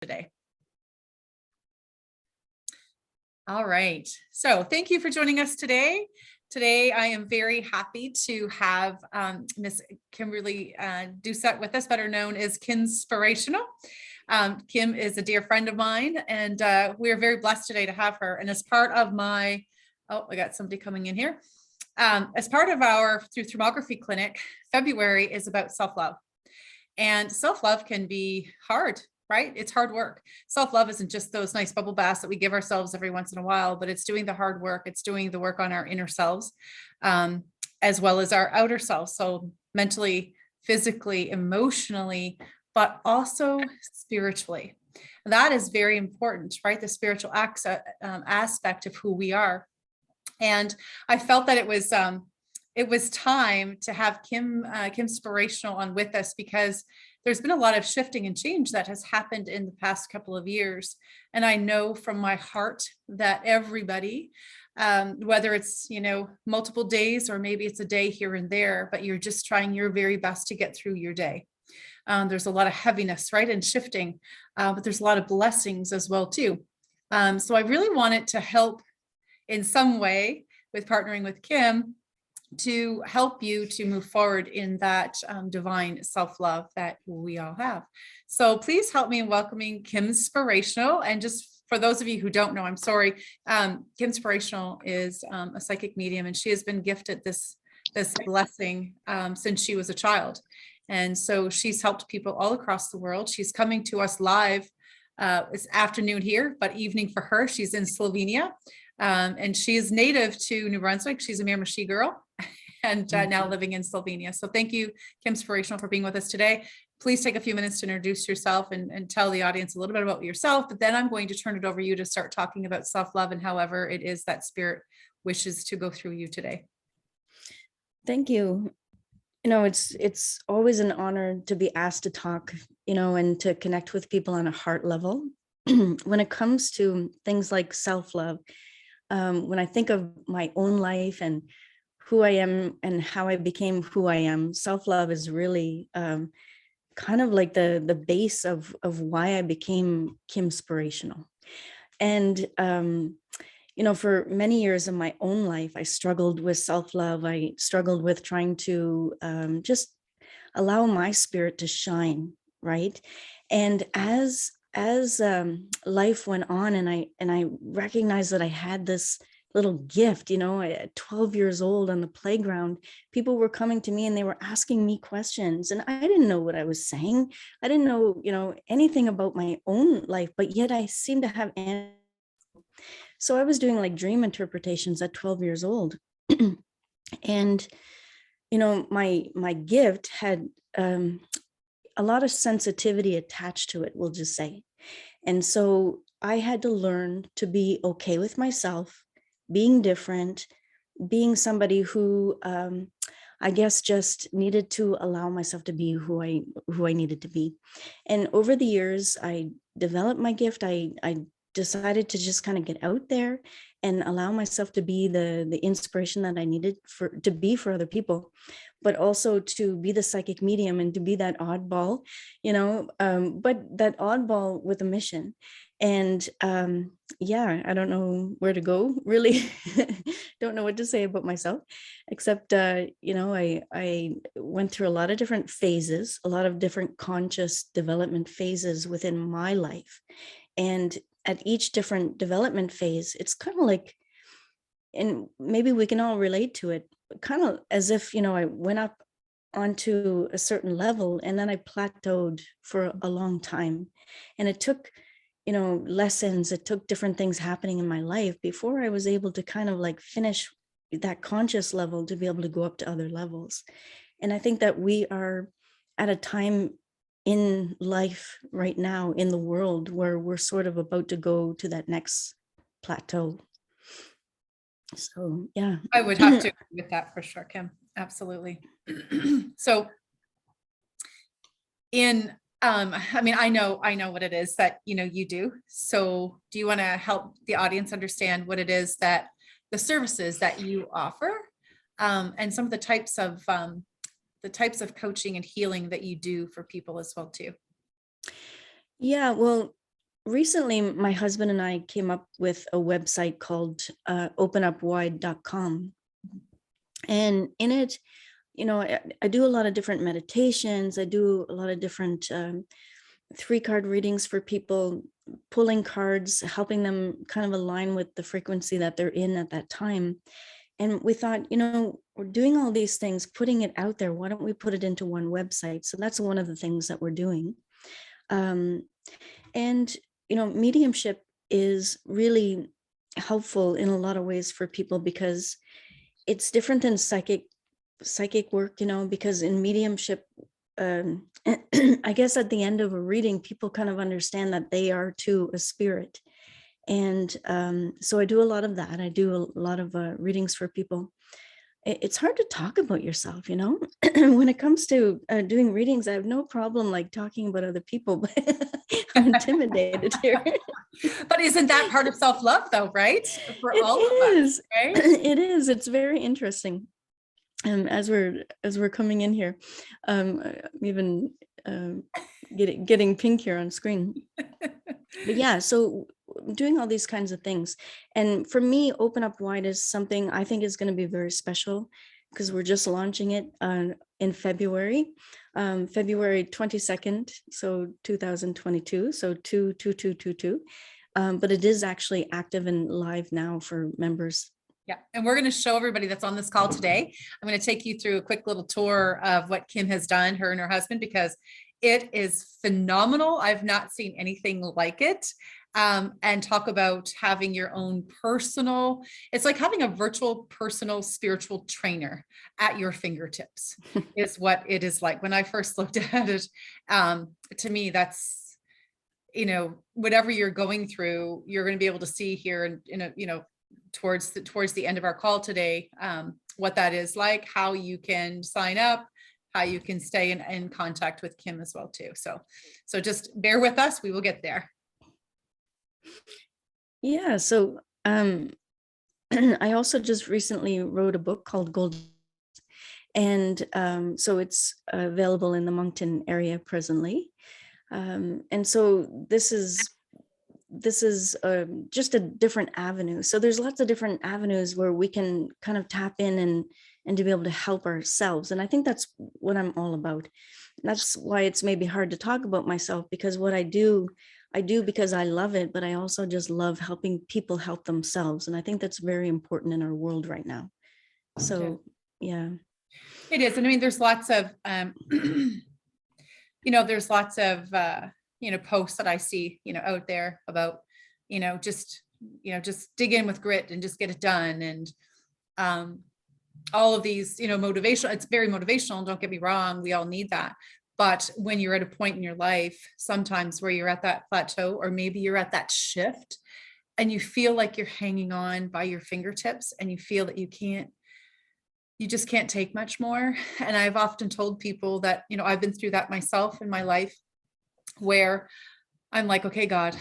today. All right. So thank you for joining us today. Today, I am very happy to have Miss Kimberly Doucette with us, better known as Kimspirational. Kim is a dear friend of mine, and we are very blessed today to have her. And as part of my, I got somebody coming in here. As part of our through thermography clinic, February is about self-love. And self-love can be hard, right? It's hard work. Self-love isn't just those nice bubble baths that we give ourselves every once in a while, but it's doing the hard work. It's doing the work on our inner selves, as well as our outer selves. So mentally, physically, emotionally, but also spiritually. That is very important, right? The spiritual aspect of who we are. And I felt that it was time to have Kimspirational on with us, because there's been a lot of shifting and change that has happened in the past couple of years. And I know from my heart that everybody, whether it's, multiple days or maybe it's a day here and there, but you're just trying your very best to get through your day. There's a lot of heaviness, right? And shifting, but there's a lot of blessings as well too. So I really wanted to help in some way with partnering with Kim to help you to move forward in that divine self-love that we all have. So please help me in welcoming Kimspirational. And just for those of you who don't know, I'm sorry, Kimspirational is a psychic medium, and she has been gifted this blessing since she was a child. And so she's helped people all across the world. She's coming to us live. It's afternoon here, but evening for her. She's in Slovenia. And she is native to New Brunswick. She's a Miramichi girl and now living in Slovenia. So thank you, Kimspirational, for being with us today. Please take a few minutes to introduce yourself and tell the audience a little bit about yourself, but then I'm going to turn it over to you to start talking about self-love and however it is that spirit wishes to go through you today. Thank you. It's always an honor to be asked to talk, and to connect with people on a heart level. When it comes to things like self-love, when I think of my own life and who I am and how I became who I am, self-love is really kind of like the base of why I became Kimspirational. And for many years in my own life, I struggled with self-love. I struggled with trying to just allow my spirit to shine, right? And as life went on, and I recognized that I had this little gift, at 12 years old on the playground, people were coming to me and they were asking me questions, and I didn't know what I was saying. I didn't know, anything about my own life, but yet I seemed to have answers. So I was doing like dream interpretations at 12 years old. And, my gift had a lot of sensitivity attached to it, we'll just say. And so I had to learn to be okay with myself, being different, being somebody who I guess just needed to allow myself to be who I needed to be. And over the years, I developed my gift. I decided to just kind of get out there and allow myself to be the inspiration that I needed to be for other people, but also to be the psychic medium and to be that oddball, but that oddball with a mission. And I don't know where to go, really. Don't know what to say about myself, except, I went through a lot of different phases, a lot of different conscious development phases within my life. And at each different development phase, it's kind of like, and maybe we can all relate to it, kind of as if, I went up onto a certain level and then I plateaued for a long time. And it took, lessons, it took different things happening in my life before I was able to kind of like finish that conscious level to be able to go up to other levels. And I think that we are at a time in life right now in the world where we're sort of about to go to that next plateau. So, yeah. I would have to agree with that for sure, Kim. Absolutely. So I know what it is that, you do. So do you want to help the audience understand what it is that the services that you offer, and some of the types of coaching and healing that you do for people as well too? Yeah, well, recently my husband and I came up with a website called openupwide.com. And in it, I do a lot of different meditations. I do a lot of different 3-card readings for people, pulling cards, helping them kind of align with the frequency that they're in at that time. And we thought, we're doing all these things, putting it out there. Why don't we put it into one website? So that's one of the things that we're doing. Um, and, mediumship is really helpful in a lot of ways for people, because it's different than psychic work, because in mediumship, I guess at the end of a reading, people kind of understand that they are too a spirit. And so I do a lot of that. I do a lot of readings for people. It's hard to talk about yourself, when it comes to doing readings. I have no problem like talking about other people, but I'm intimidated here. But isn't that part of self-love though, right? For all of us, right? It is. It's very interesting. As we're coming in here, I'm even getting pink here on screen. But yeah, so doing all these kinds of things. And for me, Open Up Wide is something I think is going to be very special, because we're just launching it in February, February 22nd, so 2022, so 22222. But it is actually active and live now for members. Yeah. And we're going to show everybody that's on this call today. I'm going to take you through a quick little tour of what Kim has done, her and her husband, because it is phenomenal. I've not seen anything like it. And talk about having your own personal, it's like having a virtual personal spiritual trainer at your fingertips is what it is like. When I first looked at it, to me, that's, whatever you're going through, you're going to be able to see here and, towards the end of our call today, what that is like, how you can sign up, how you can stay in contact with Kim as well too. So just bear with us. We will get there. Yeah. So I also just recently wrote a book called Gold. And so it's available in the Moncton area presently. And so this is just a different avenue. So there's lots of different avenues where we can kind of tap in and to be able to help ourselves. And I think that's what I'm all about. That's why it's maybe hard to talk about myself, because what I do because I love it, but I also just love helping people help themselves. And I think that's very important in our world right now. So, yeah. It is. And I mean, there's lots of, there's lots of, posts that I see, out there about, just dig in with grit and just get it done. And all of these, motivational, it's very motivational. Don't get me wrong. We all need that. But when you're at a point in your life, sometimes where you're at that plateau, or maybe you're at that shift and you feel like you're hanging on by your fingertips and you feel that you just can't take much more. And I've often told people that, I've been through that myself in my life, where I'm like, okay, God,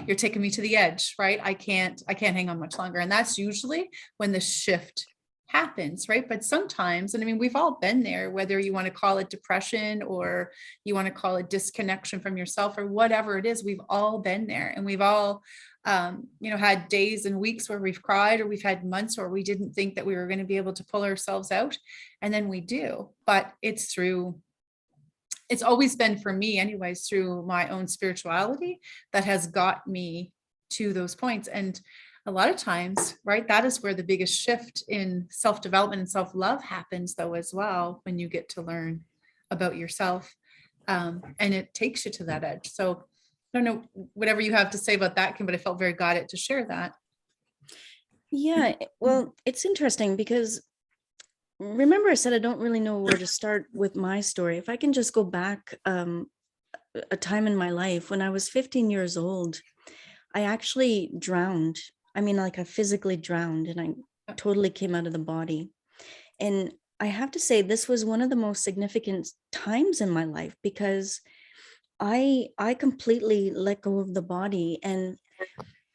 you're taking me to the edge, right? I can't hang on much longer. And that's usually when the shift happens, right? But sometimes, and I mean, we've all been there, whether you want to call it depression or you want to call it disconnection from yourself or whatever it is, we've all been there. And we've all, had days and weeks where we've cried, or we've had months where we didn't think that we were going to be able to pull ourselves out. And then we do, but it's always been, for me anyways, through my own spirituality that has got me to those points. And a lot of times, right, that is where the biggest shift in self-development and self-love happens though, as well, when you get to learn about yourself. And it takes you to that edge. So I don't know whatever you have to say about that, Kim, but I felt very guided to share that. Yeah, well, it's interesting because remember I said I don't really know where to start with my story. If I can just go back a time in my life when I was 15 years old, I actually drowned. I mean, like I physically drowned and I totally came out of the body. And I have to say, this was one of the most significant times in my life, because I completely let go of the body. And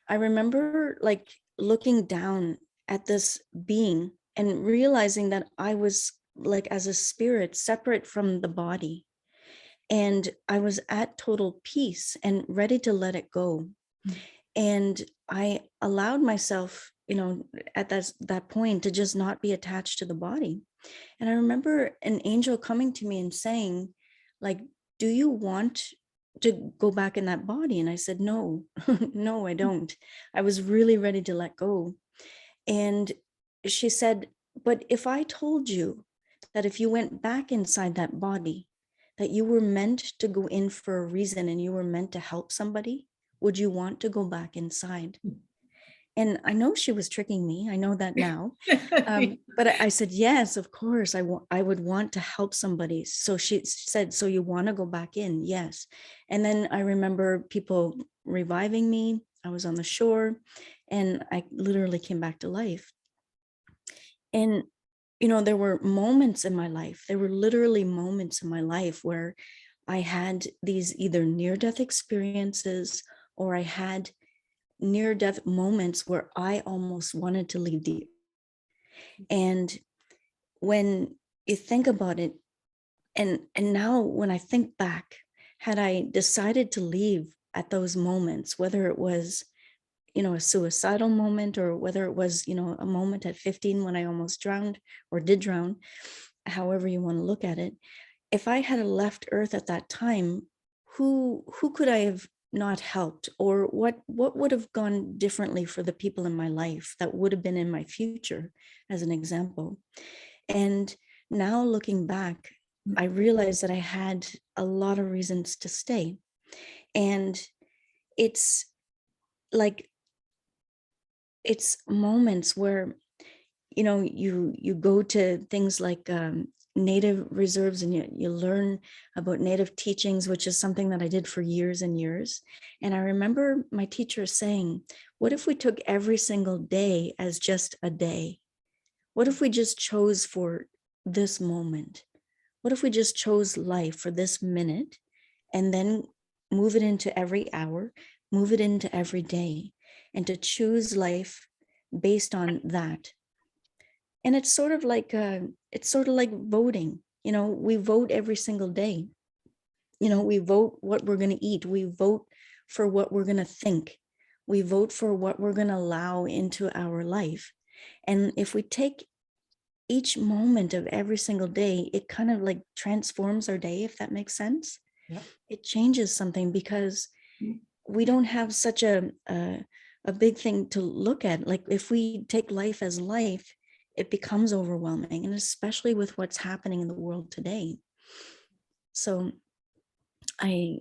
I remember like looking down at this being and realizing that I was like as a spirit separate from the body. And I was at total peace and ready to let it go. And I allowed myself, at that point to just not be attached to the body. And I remember an angel coming to me and saying, like, do you want to go back in that body? And I said, no, no, I don't. I was really ready to let go. And she said, but if I told you that if you went back inside that body, that you were meant to go in for a reason and you were meant to help somebody, would you want to go back inside? And I know she was tricking me. I know that now. But I said, yes, of course, I would want to help somebody. So she said, so you want to go back in? Yes. And then I remember people reviving me. I was on the shore and I literally came back to life. And, there were moments in my life, there were literally moments in my life where I had these either near-death experiences or I had near-death moments where I almost wanted to leave the. And when you think about it, and now when I think back, had I decided to leave at those moments, whether it was, a suicidal moment or whether it was, a moment at 15 when I almost drowned or did drown, however you want to look at it, if I had left Earth at that time, who could I have not helped, or what would have gone differently for the people in my life that would have been in my future, as an example. And now looking back, I realized that I had a lot of reasons to stay. And it's like, it's moments where, you go to things like native reserves and you learn about native teachings, which is something that I did for years and years. And I remember my teacher saying, what if we took every single day as just a day? What if we just chose for this moment? What if we just chose life for this minute and then move it into every hour, move it into every day, and to choose life based on that? And it's sort of like voting. We vote every single day. We vote what we're going to eat. We vote for what we're going to think. We vote for what we're going to allow into our life. And if we take each moment of every single day, it kind of like transforms our day, if that makes sense. Yeah. It changes something because we don't have such a big thing to look at. Like if we take life as life, it becomes overwhelming, and especially with what's happening in the world today. So I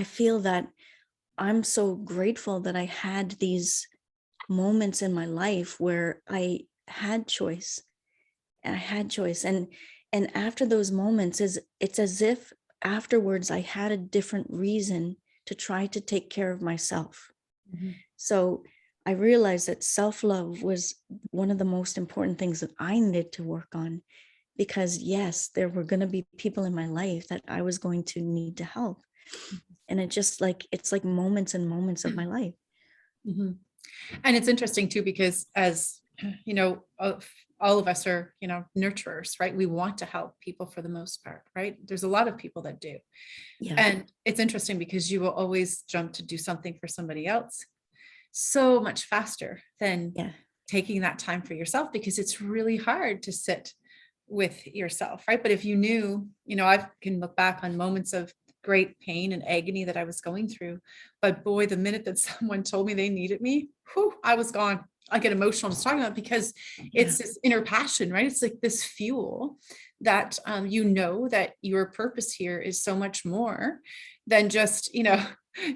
feel that I'm so grateful that I had these moments in my life where I had choice. I had choice. And after those moments, it's as if afterwards I had a different reason to try to take care of myself. So I realized that self-love was one of the most important things that I needed to work on, because yes, there were going to be people in my life that I was going to need to help. And it's like moments and moments of my life. Mhm. And it's interesting too, because as all of us are, nurturers, right? We want to help people for the most part, right? There's a lot of people that do. Yeah. And it's interesting because you will always jump to do something for somebody else so much faster than Yeah. taking that time for yourself, because it's really hard to sit with yourself, right? But if you knew, I can look back on moments of great pain and agony that I was going through, but boy, the minute that someone told me they needed me, whew, I was gone. I get emotional just talking about it, because it's this inner passion, right? It's like this fuel that that your purpose here is so much more than just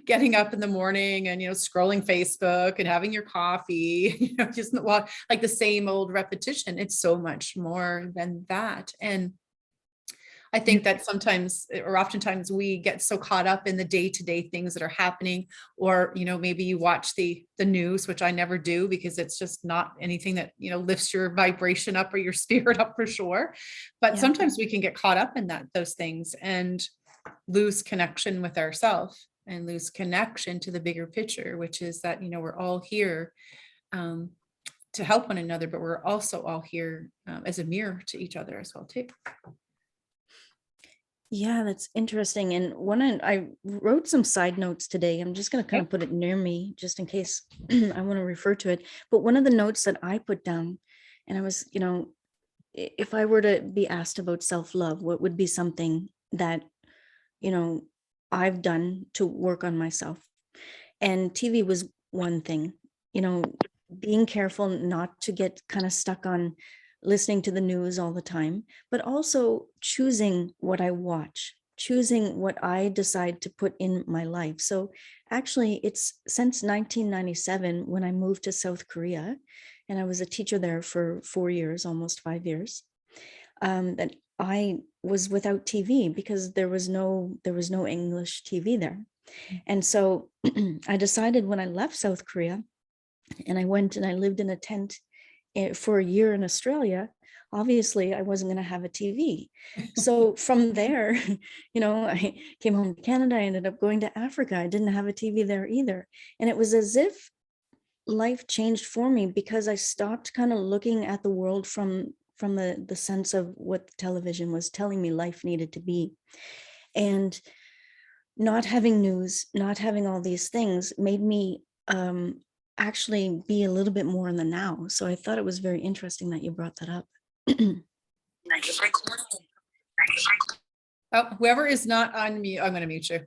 getting up in the morning and scrolling Facebook and having your coffee, just like the same old repetition. It's so much more than that. And I think that sometimes or oftentimes we get so caught up in the day-to-day things that are happening, or maybe you watch the news, which I never do, because it's just not anything that lifts your vibration up or your spirit up for sure. But Yeah. sometimes we can get caught up in those things and lose connection with ourselves and lose connection to the bigger picture, which is that we're all here um, to help one another, but we're also all here as a mirror to each other as well too. Yeah, that's interesting. And I wrote some side notes today. I'm just going to kind Okay. of put it near me just in case I want to refer to it. But one of the notes that I put down, and I was, if I were to be asked about self-love, what would be something that, you know, I've done to work on myself? And TV was one thing, you know, being careful not to get kind of stuck on listening to the news all the time, but also choosing what I watch, choosing what I decide to put in my life. So actually, it's since 1997 when I moved to South Korea, and I was a teacher there for 4 years, almost 5 years, that I was without TV because there was no English TV there. And so I decided when I left South Korea and I went and I lived in a tent for a year in Australia, obviously I wasn't going to have a TV. So from there, I came home to Canada. I ended up going to Africa. I didn't have a TV there either. And it was as if life changed for me because I stopped kind of looking at the world from the sense of what the television was telling me life needed to be. And not having news, not having all these things made me actually be a little bit more in the now. So I thought it was very interesting that you brought that up. Oh, whoever is not on mute, I'm going to mute you.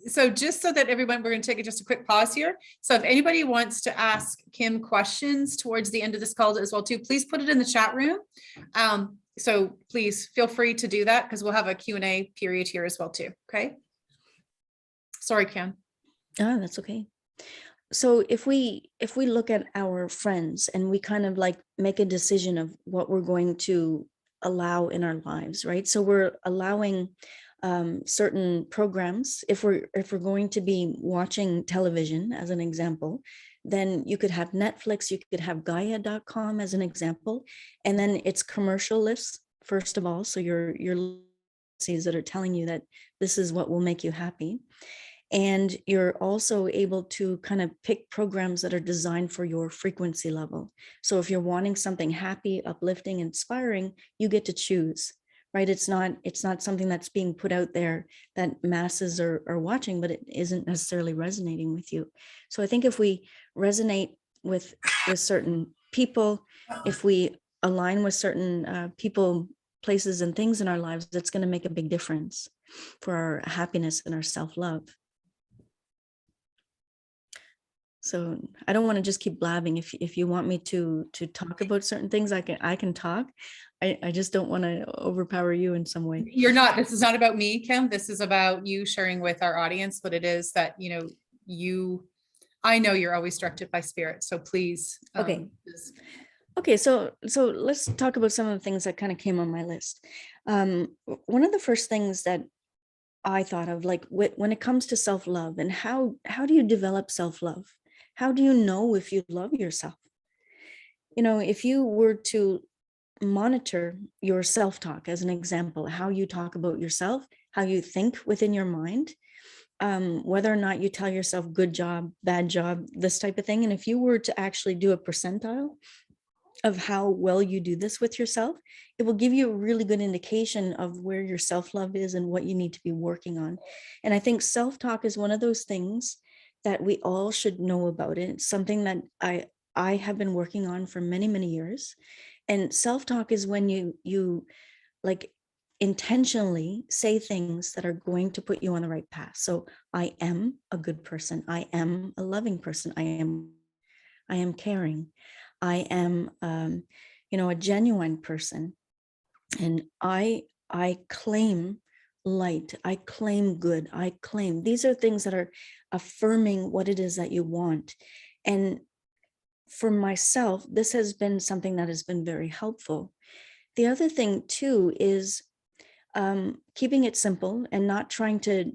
So just so that everyone, we're going to take just a quick pause here. So if anybody wants to ask Kim questions towards the end of this call as well too, please put it in the chat room. So please feel free to do that because we'll have a Q&A period here as well too. Okay. Sorry, Kim. That's okay. So if we look at our friends and we kind of like make a decision of what we're going to allow in our lives, right? So we're allowing certain programs. If we're going to be watching television, as an example, then you could have Netflix, you could have Gaia.com as an example, and then it's commercial-less, first of all. So your that are telling you that this is what will make you happy. And you're also able to kind of pick programs that are designed for your frequency level. So if you're wanting something happy, uplifting, inspiring, you get to choose, right? It's not something that's being put out there that masses are watching, but it isn't necessarily resonating with you. So I think if we resonate with certain people, if we align with certain people, places, and things in our lives, that's going to make a big difference for our happiness and our self-love. So I don't want to just keep blabbing. If you want me to talk about certain things, I can talk. I just don't want to overpower you in some way. You're not, this is not about me, Kim. This is about you sharing with our audience what it is that, I know you're always directed by spirit. So please. Okay. Okay, so let's talk about some of the things that kind of came on my list. One of the first things that I thought of, like when it comes to self-love, and how do you develop self-love? How do you know if you love yourself? If you were to monitor your self-talk, as an example, how you talk about yourself, how you think within your mind, whether or not you tell yourself good job, bad job, this type of thing. And if you were to actually do a percentile of how well you do this with yourself, it will give you a really good indication of where your self-love is and what you need to be working on. And I think self-talk is one of those things that we all should know about. It's something that I have been working on for many, many years. And self-talk is when you like intentionally say things that are going to put you on the right path. So I am a good person. I am a loving person. I am caring. I am, a genuine person, and I claim light. I claim good. I claim these are things that are affirming what it is that you want. And for myself, this has been something that has been very helpful. The other thing too is keeping it simple and not trying to,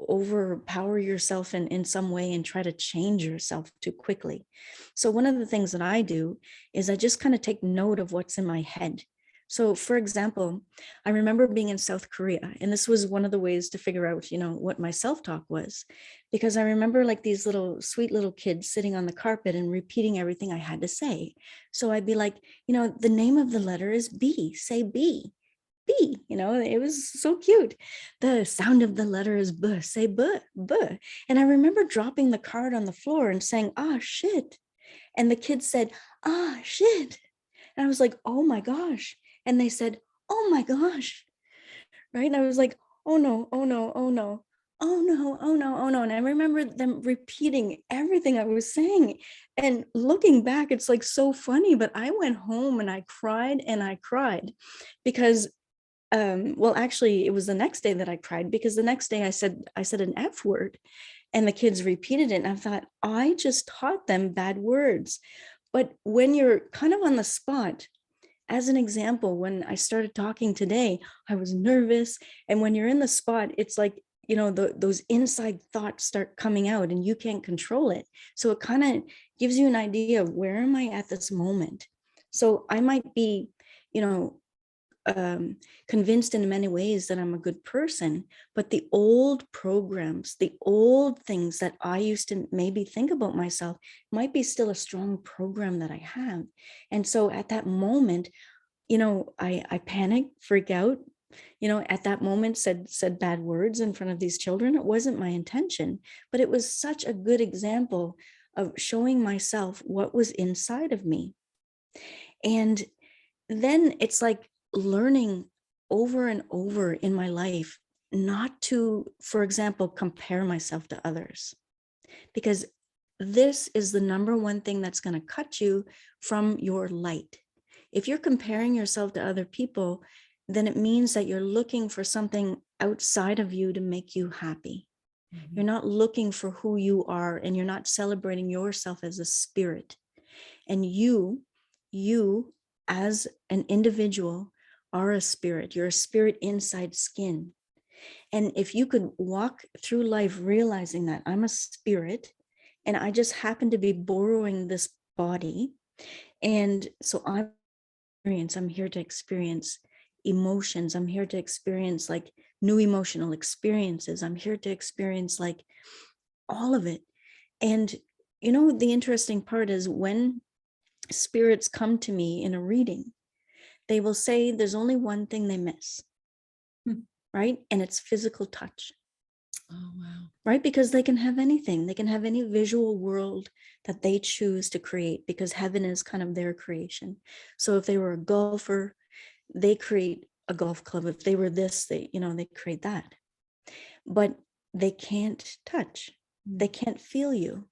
overpower yourself in some way and try to change yourself too quickly. So one of the things that I do is I just kind of take note of what's in my head. So for example, I remember being in South Korea, and this was one of the ways to figure out, what my self-talk was, because I remember like these little sweet little kids sitting on the carpet and repeating everything I had to say. So I'd be like, the name of the letter is B, say B. B, it was so cute. The sound of the letters B, say B, B. And I remember dropping the card on the floor and saying, ah, shit. And the kids said, ah, shit. And I was like, oh my gosh. And they said, oh my gosh. Right. And I was like, oh no, oh no, oh no. Oh no, oh no, oh no. And I remember them repeating everything I was saying. And looking back, it's like so funny, but I went home and I cried because well, actually it was the next day that I cried, because the next day I said an F word, and the kids repeated it, and I thought, I just taught them bad words. But when you're kind of on the spot, as an example, when I started talking today, I was nervous. And when you're in the spot, it's like, those inside thoughts start coming out and you can't control it. So it kind of gives you an idea of, where am I at this moment? So I might be, you know, convinced in many ways that I'm a good person, but the old programs, the old things that I used to maybe think about myself might be still a strong program that I have. And so at that moment, I panic, freak out, at that moment said bad words in front of these children. It wasn't my intention, but it was such a good example of showing myself what was inside of me. And then it's like learning over and over in my life not to, for example, compare myself to others, because this is the number one thing that's going to cut you from your light. If you're comparing yourself to other people, then it means that you're looking for something outside of you to make you happy. You're not looking for who you are, and you're not celebrating yourself as a spirit. And you as an individual are a spirit. You're a spirit inside skin. And if you could walk through life realizing that I'm a spirit and I just happen to be borrowing this body, and so I'm here to experience emotions. I'm here to experience like new emotional experiences. I'm here to experience like all of it. And the interesting part is, when spirits come to me in a reading, they will say there's only one thing they miss, right? And it's physical touch. Oh, wow. Right? Because they can have anything. They can have any visual world that they choose to create, because heaven is kind of their creation. So if they were a golfer, they create a golf club. If they were this, they create that. But they can't touch. They can't feel you.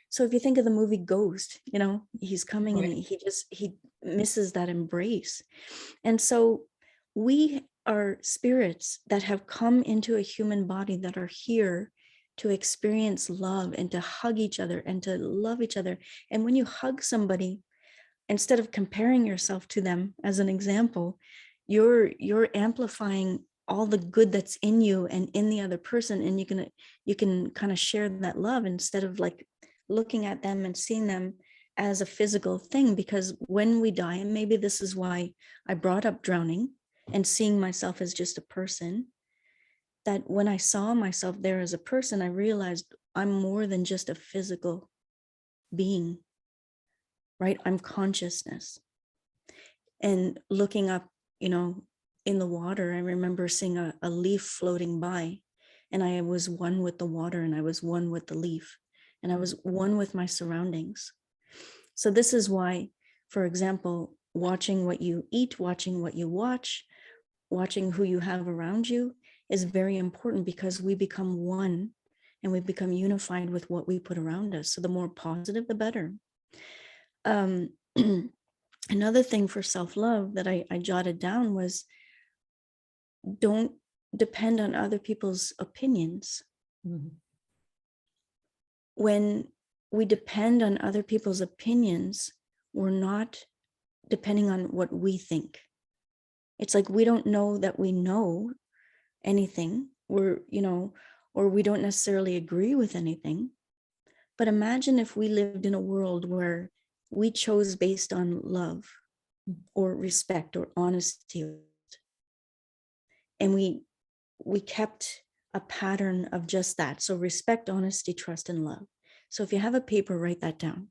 So if you think of the movie Ghost, he's coming and he misses that embrace. And so we are spirits that have come into a human body, that are here to experience love and to hug each other and to love each other. And when you hug somebody, instead of comparing yourself to them, as an example, you're amplifying all the good that's in you and in the other person, and you can kind of share that love, instead of like looking at them and seeing them as a physical thing. Because when we die, and maybe this is why I brought up drowning and seeing myself as just a person, that when I saw myself there as a person, I realized I'm more than just a physical being, right? I'm consciousness. And looking up, in the water, I remember seeing a leaf floating by, and I was one with the water, and I was one with the leaf, and I was one with my surroundings. So this is why, for example, watching what you eat, watching what you watch, watching who you have around you is very important, because we become one and we become unified with what we put around us. So the more positive, the better. Another thing for self-love that I jotted down was, don't depend on other people's opinions. When we depend on other people's opinions, we're not depending on what we think. It's like we don't know that we know anything. Or we don't necessarily agree with anything. But imagine if we lived in a world where we chose based on love or respect or honesty, and we kept a pattern of just that. So respect, honesty, trust, and love. So if you have a paper, write that down.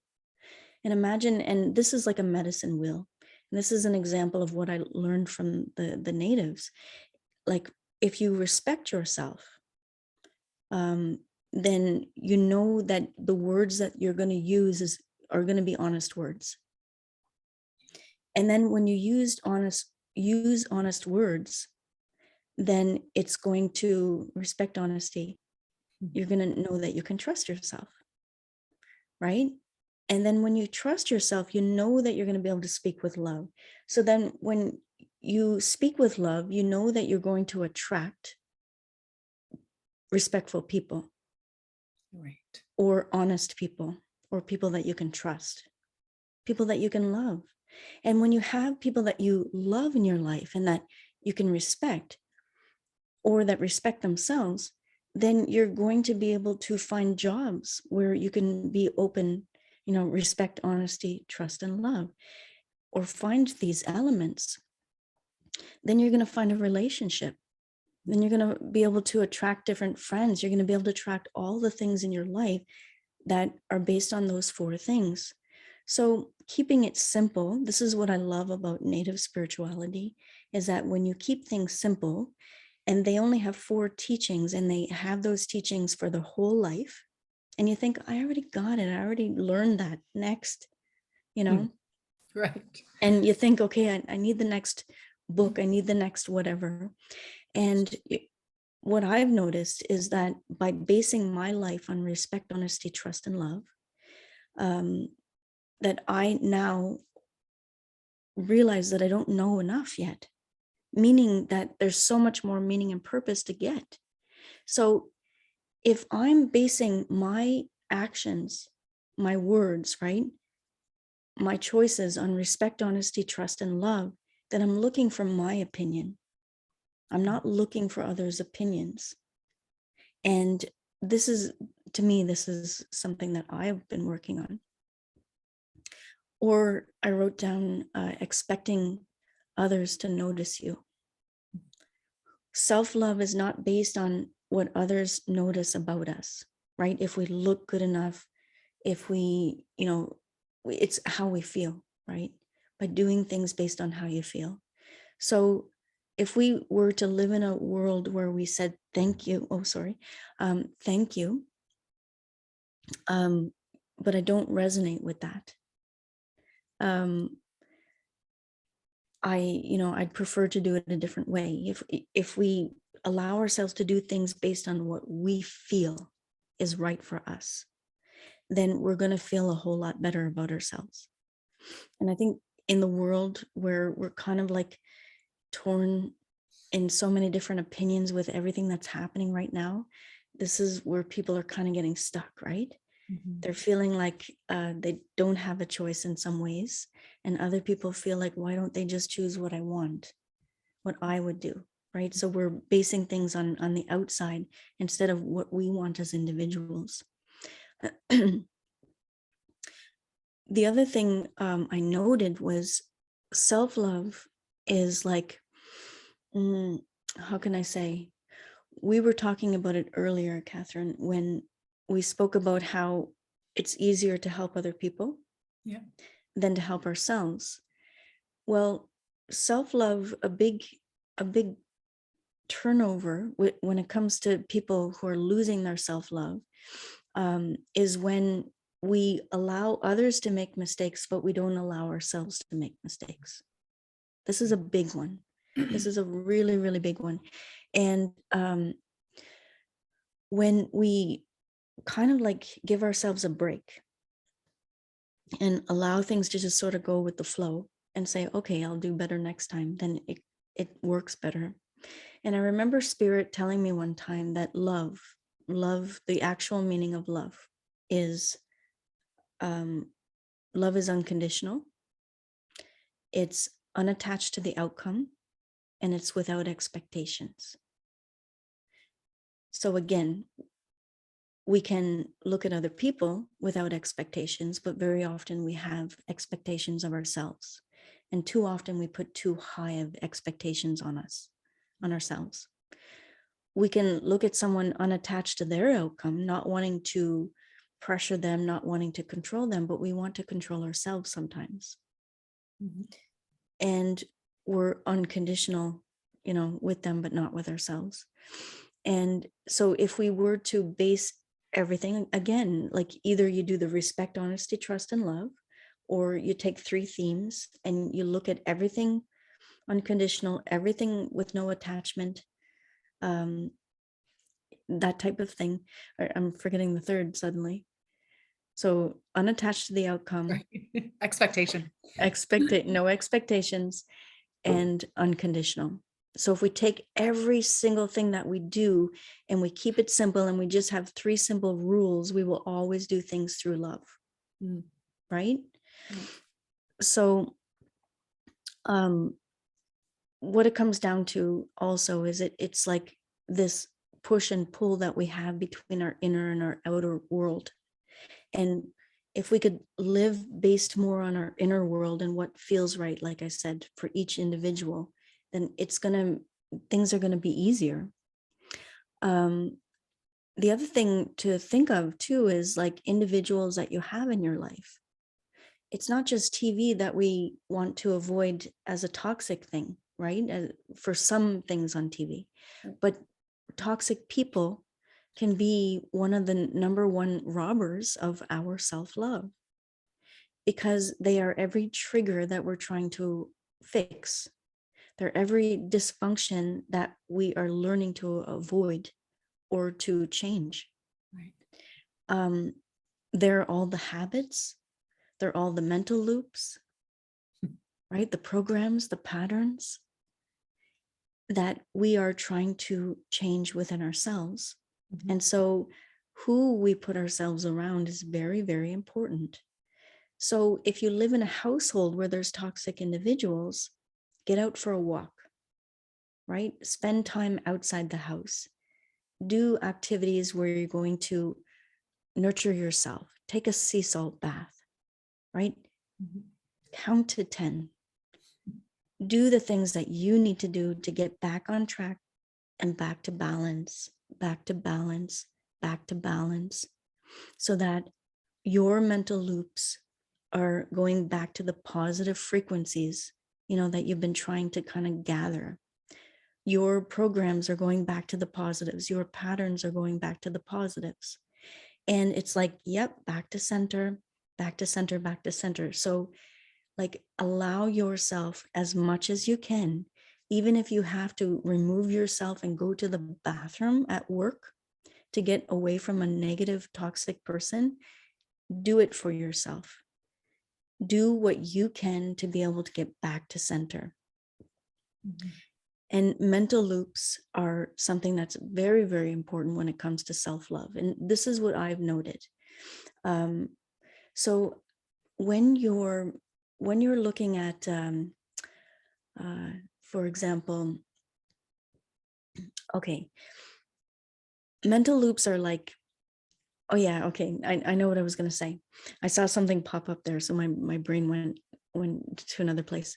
And imagine, and this is like a medicine wheel. And this is an example of what I learned from the natives. Like, if you respect yourself, then you know that the words that you're going to use are going to be honest words. And then when you use honest words, then it's going to respect honesty. You're going to know that you can trust yourself, right? And then when you trust yourself, you know that you're going to be able to speak with love. So then when you speak with love, you know that you're going to attract respectful people, Right. or honest people, or people that you can trust, people that you can love. And when you have people that you love in your life and that you can respect, or that respect themselves, then you're going to be able to find jobs where you can be open, respect, honesty, trust, and love, or find these elements. Then you're going to find a relationship. Then you're going to be able to attract different friends. You're going to be able to attract all the things in your life that are based on those 4 things. So keeping it simple, this is what I love about native spirituality, is that when you keep things simple, and they only have 4 teachings, and they have those teachings for the whole life, and you think, I already got it, I already learned that, next, Right. and you think, okay, I need the next book, I need the next whatever. And what I've noticed is that by basing my life on respect, honesty, trust, and love, that I now realize that I don't know enough yet, meaning that there's so much more meaning and purpose to get. So if I'm basing my actions, my words, right, my choices on respect, honesty, trust, and love, then I'm looking for my opinion. I'm not looking for others' opinions. And this is, to me, this is something that I've been working on. Or I wrote down expecting others to notice you. Self-love is not based on what others notice about us, right? If we look good enough, if we, it's how we feel, right? By doing things based on how you feel. So if we were to live in a world where we said, thank you, thank you, but I don't resonate with that. I'd prefer to do it a different way. If we allow ourselves to do things based on what we feel is right for us, then we're going to feel a whole lot better about ourselves. And I think in the world where we're kind of like torn in so many different opinions with everything that's happening right now, this is where people are kind of getting stuck, right? They're feeling like they don't have a choice in some ways. And other people feel like, why don't they just choose what I want, what I would do, right? So we're basing things on the outside instead of what we want as individuals. The other thing I noted was self-love is like, how can I say? We were talking about it earlier, Catherine, when we spoke about how it's easier to help other people than to help ourselves. Well, self-love, a big turnover when it comes to people who are losing their self-love, is when we allow others to make mistakes, but we don't allow ourselves to make mistakes. This is a big one. This is a really, really big one. And when we kind of like give ourselves a break and allow things to just sort of go with the flow and say, okay, I'll do better next time, then it works better. And I remember Spirit telling me one time that love, the actual meaning of love is unconditional. It's unattached to the outcome, and it's without expectations. So again, we can look at other people without expectations, but very often we have expectations of ourselves. And too often we put too high of expectations on ourselves. We can look at someone unattached to their outcome, not wanting to pressure them, not wanting to control them, but we want to control ourselves sometimes. and we're unconditional, with them, but not with ourselves. And so if we were to base everything, again, like either you do the respect, honesty, trust, and love, or you take 3 themes and you look at everything unconditional, everything with no attachment, um, that type of thing. I'm forgetting the third suddenly. So unattached to the outcome, Expectation. no expectations, and unconditional. So if we take every single thing that we do and we keep it simple and we just have 3 simple rules, we will always do things through love. Mm. Right? Yeah. So what it comes down to also is it's like this push and pull that we have between our inner and our outer world. And if we could live based more on our inner world and what feels right, like I said, for each individual, then things are gonna be easier. The other thing to think of too is like individuals that you have in your life. It's not just TV that we want to avoid as a toxic thing, right? For some things on TV, but toxic people can be one of the number one robbers of our self-love, because they are every trigger that we're trying to fix. They're every dysfunction that we are learning to avoid or to change. Right. They're all the habits, they're all the mental loops, right? The programs, the patterns that we are trying to change within ourselves. Mhm. And so who we put ourselves around is very, very important. So if you live in a household where there's toxic individuals, get out for a walk, right? Spend time outside the house. Do activities where you're going to nurture yourself. Take a sea salt bath, right? Mhm. Count to 10. Do the things that you need to do to get back on track and back to balance, back to balance, back to balance, so that your mental loops are going back to the positive frequencies, that you've been trying to kind of gather. Your programs are going back to the positives. Your patterns are going back to the positives. And it's like, yep, back to center, back to center, back to center. So like allow yourself as much as you can, even if you have to remove yourself and go to the bathroom at work to get away from a negative, toxic person, do it for yourself. Do what you can to be able to get back to center. Mhm. And mental loops are something that's very, very important when it comes to self-love. And this is what I've noted. So when you're looking at, for example, okay, mental loops are like, oh yeah, okay, I know what I was going to say. I saw something pop up there, so my brain went to another place.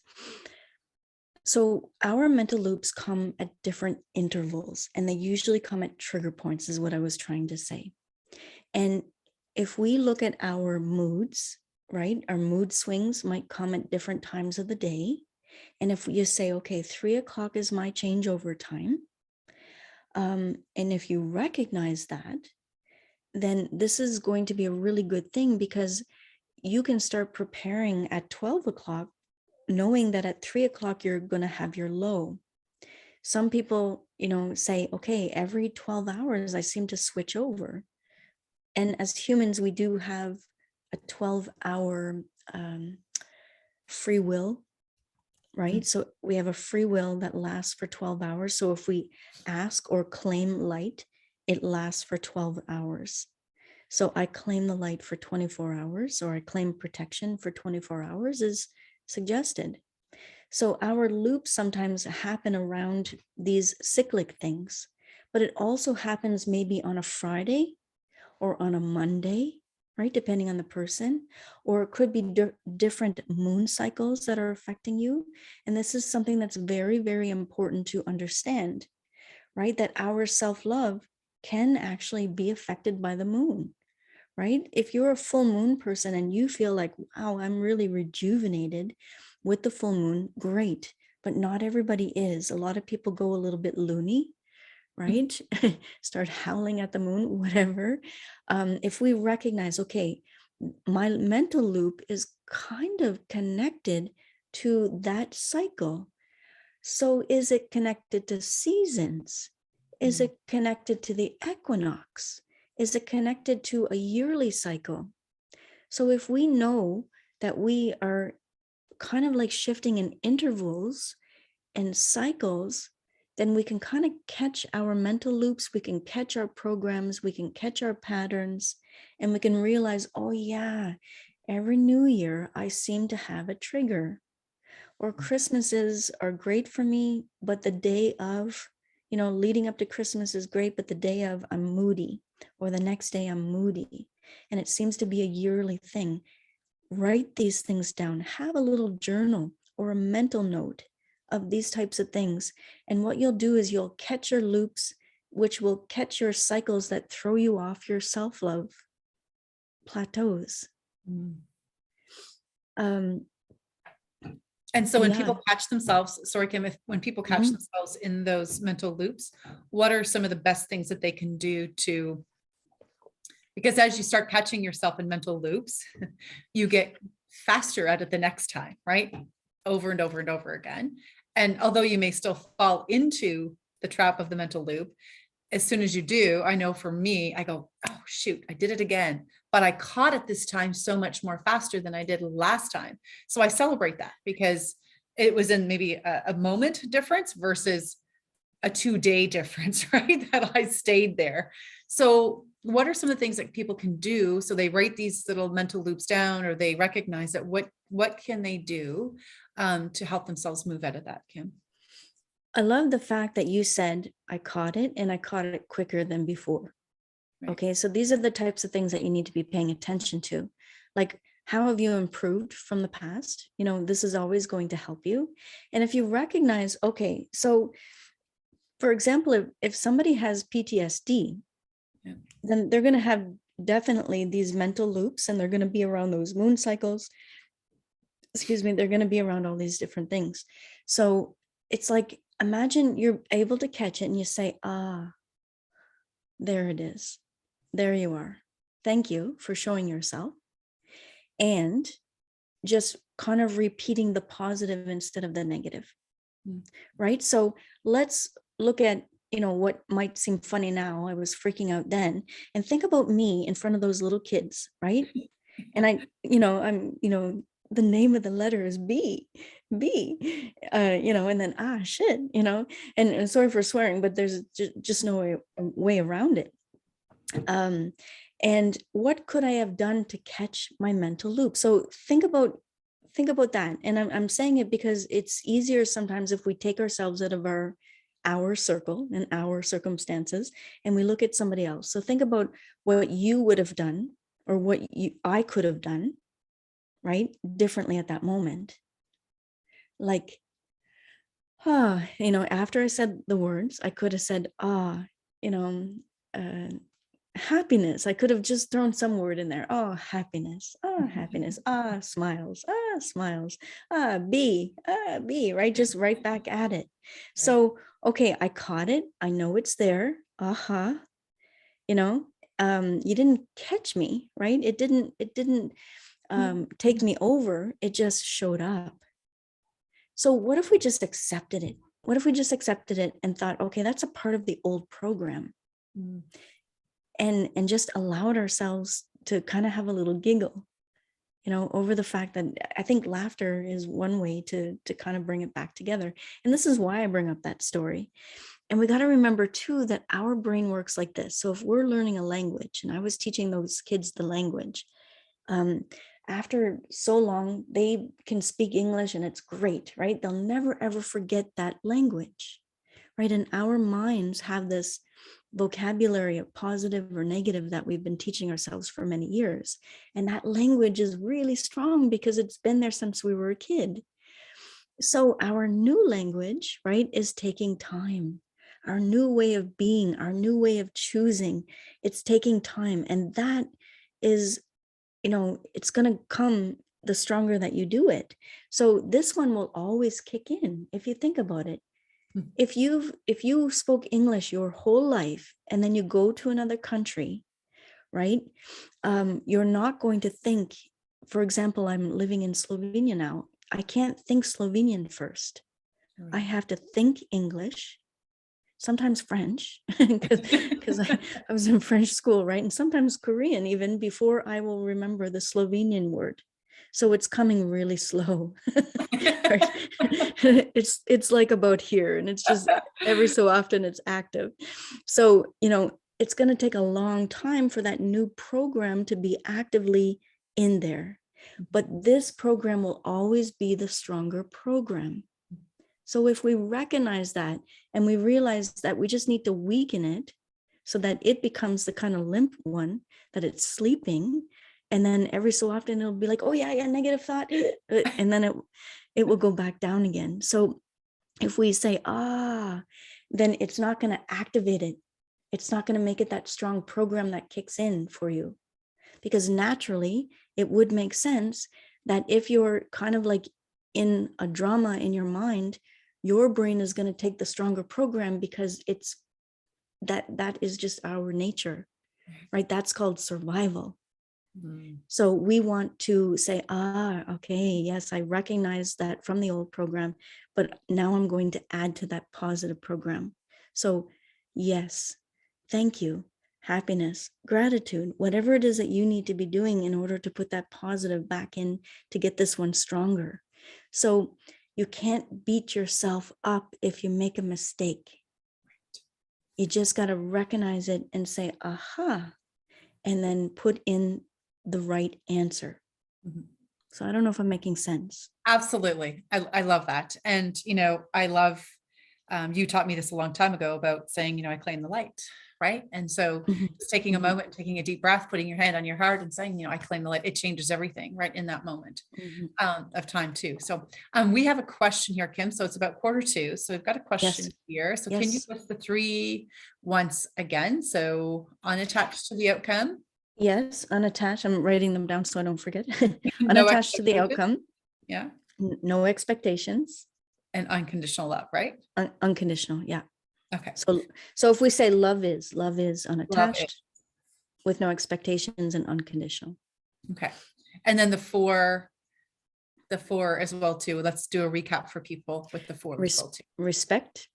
So our mental loops come at different intervals, and they usually come at trigger points, is what I was trying to say. And if we look at our moods, right, our mood swings might come at different times of the day. And if you say, okay, 3:00 is my changeover time, and if you recognize that, then this is going to be a really good thing, because you can start preparing at 12:00, knowing that at 3:00 you're going to have your low. Some people, say, okay, every 12 hours I seem to switch over. And as humans, we do have a 12-hour free will, right? So we have a free will that lasts for 12 hours. So if we ask or claim light, it lasts for 12 hours. So I claim the light for 24 hours, or I claim protection for 24 hours is suggested. So our loops sometimes happen around these cyclic things, but it also happens maybe on a Friday or on a Monday, right? Depending on the person, or it could be different moon cycles that are affecting you. And this is something that's very, very important to understand, right? That our self-love can actually be affected by the moon, right? If you're a full moon person and you feel like, wow, I'm really rejuvenated, with the full moon, great, but not everybody is. A lot of people go a little bit loony, right? Start howling at the moon, whatever. If we recognize, okay, my mental loop is kind of connected to that cycle. So is it connected to seasons? Is it connected to the equinox? Is it connected to a yearly cycle? So if we know that we are kind of like shifting in intervals and cycles, then we can kind of catch our mental loops, we can catch our programs, we can catch our patterns, and we can realize, oh yeah, every new year I seem to have a trigger. Or Christmases are great for me, but the day of, leading up to Christmas is great, but the day of I'm moody, or the next day I'm moody. And it seems to be a yearly thing. Write these things down, have a little journal or a mental note of these types of things. And what you'll do is you'll catch your loops, which will catch your cycles that throw you off your self-love plateaus. And so when Yeah. people catch themselves, sorry, Kim, when people catch themselves in those mental loops, what are some of the best things that they can do to, because as you start catching yourself in mental loops, you get faster at it the next time, right? Over and over and over again. And although you may still fall into the trap of the mental loop, as soon as you do, I know for me, I go, oh, shoot, I did it again. But I caught it this time so much more faster than I did last time. So I celebrate that because it was in maybe a moment difference versus a 2-day difference, right? That I stayed there. So what are some of the things that people can do? So they write these little mental loops down, or they recognize that what can they do to help themselves move out of that, Kim? I love the fact that you said, I caught it and I caught it quicker than before. Right. Okay, so these are the types of things that you need to be paying attention to. Like, how have you improved from the past? This is always going to help you. And if you recognize, okay, so for example, if somebody has PTSD, then they're going to have definitely these mental loops, and they're going to be around those moon cycles. Excuse me, they're going to be around all these different things. So it's like, imagine you're able to catch it and you say, there it is. There you are. Thank you for showing yourself. And just kind of repeating the positive instead of the negative. Right? So let's look at, what might seem funny now. I was freaking out then. And think about me in front of those little kids, right? And I'm, the name of the letter is B, and then, shit, and sorry for swearing, but there's just no way around it. And what could I have done to catch my mental loop? So think about that. And I'm saying it because it's easier sometimes if we take ourselves out of our circle and our circumstances and we look at somebody else. So think about what you would have done, or what I could have done, right, differently at that moment. Like, after I said the words, I could have said, happiness. I could have just thrown some word in there. Oh, happiness. Happiness. Smiles. Smiles. Be, right? Just right back at it. So, okay, I caught it. I know it's there. You didn't catch me, right? It didn't take me over. It just showed up. So what if we just accepted it? What if we just accepted it and thought, okay, that's a part of the old program. And just allowed ourselves to kind of have a little giggle, over the fact that I think laughter is one way to kind of bring it back together. And this is why I bring up that story. And we got to remember too, that our brain works like this. So if we're learning a language, and I was teaching those kids the language, after so long, they can speak English and it's great, right? They'll never, ever forget that language, right? And our minds have this vocabulary of positive or negative that we've been teaching ourselves for many years. And that language is really strong because it's been there since we were a kid. So our new language, right, is taking time. Our new way of being, our new way of choosing, it's taking time. And that is, it's going to come the stronger that you do it. So this one will always kick in if you think about it. Mm. If you spoke English your whole life and then you go to another country, right? You're not going to think, for example, I'm living in Slovenia now. I can't think Slovenian first. I have to think English, sometimes French, because I was in French school, right? And sometimes Korean, even before I will remember the Slovenian word. So it's coming really slow. Right? It's like about here, and it's just every so often it's active. So, it's going to take a long time for that new program to be actively in there. But this program will always be the stronger program. So if we recognize that and we realize that we just need to weaken it so that it becomes the kind of limp one, that it's sleeping, and then every so often it'll be like, oh yeah, negative thought, and then it will go back down again. So if we say, then it's not going to activate it. It's not going to make it that strong program that kicks in for you. Because naturally, it would make sense that if you're kind of like in a drama in your mind, your brain is going to take the stronger program, because it's that is just our nature, right? That's called survival. So we want to say, okay, yes, I recognize that from the old program, but now I'm going to add to that positive program. So yes, thank you, happiness, gratitude, whatever it is that you need to be doing in order to put that positive back in to get this one stronger. So you can't beat yourself up if you make a mistake. You just got to recognize it and say, aha, and then put in the right answer. So I don't know if I'm making sense. Absolutely. I love that. And, I love, you taught me this a long time ago about saying, I claim the light, right? And so just taking a moment, taking a deep breath, putting your hand on your heart and saying, I claim the light, it changes everything right in that moment of time too. So we have a question here, Kim. So it's about 1:45. So we've got a question here. So can you list the 3 once again? So unattached to the outcome. Yes, unattached. I'm writing them down so I don't forget. No Unattached to the expectations. outcome. Yeah. No expectations. And unconditional love, right? Unconditional. Yeah. Okay. So if we say love is Love unattached, it. with no expectations, and unconditional. Okay. And then the four as well too. Let's do a recap for people with the 4 as well too. Respect,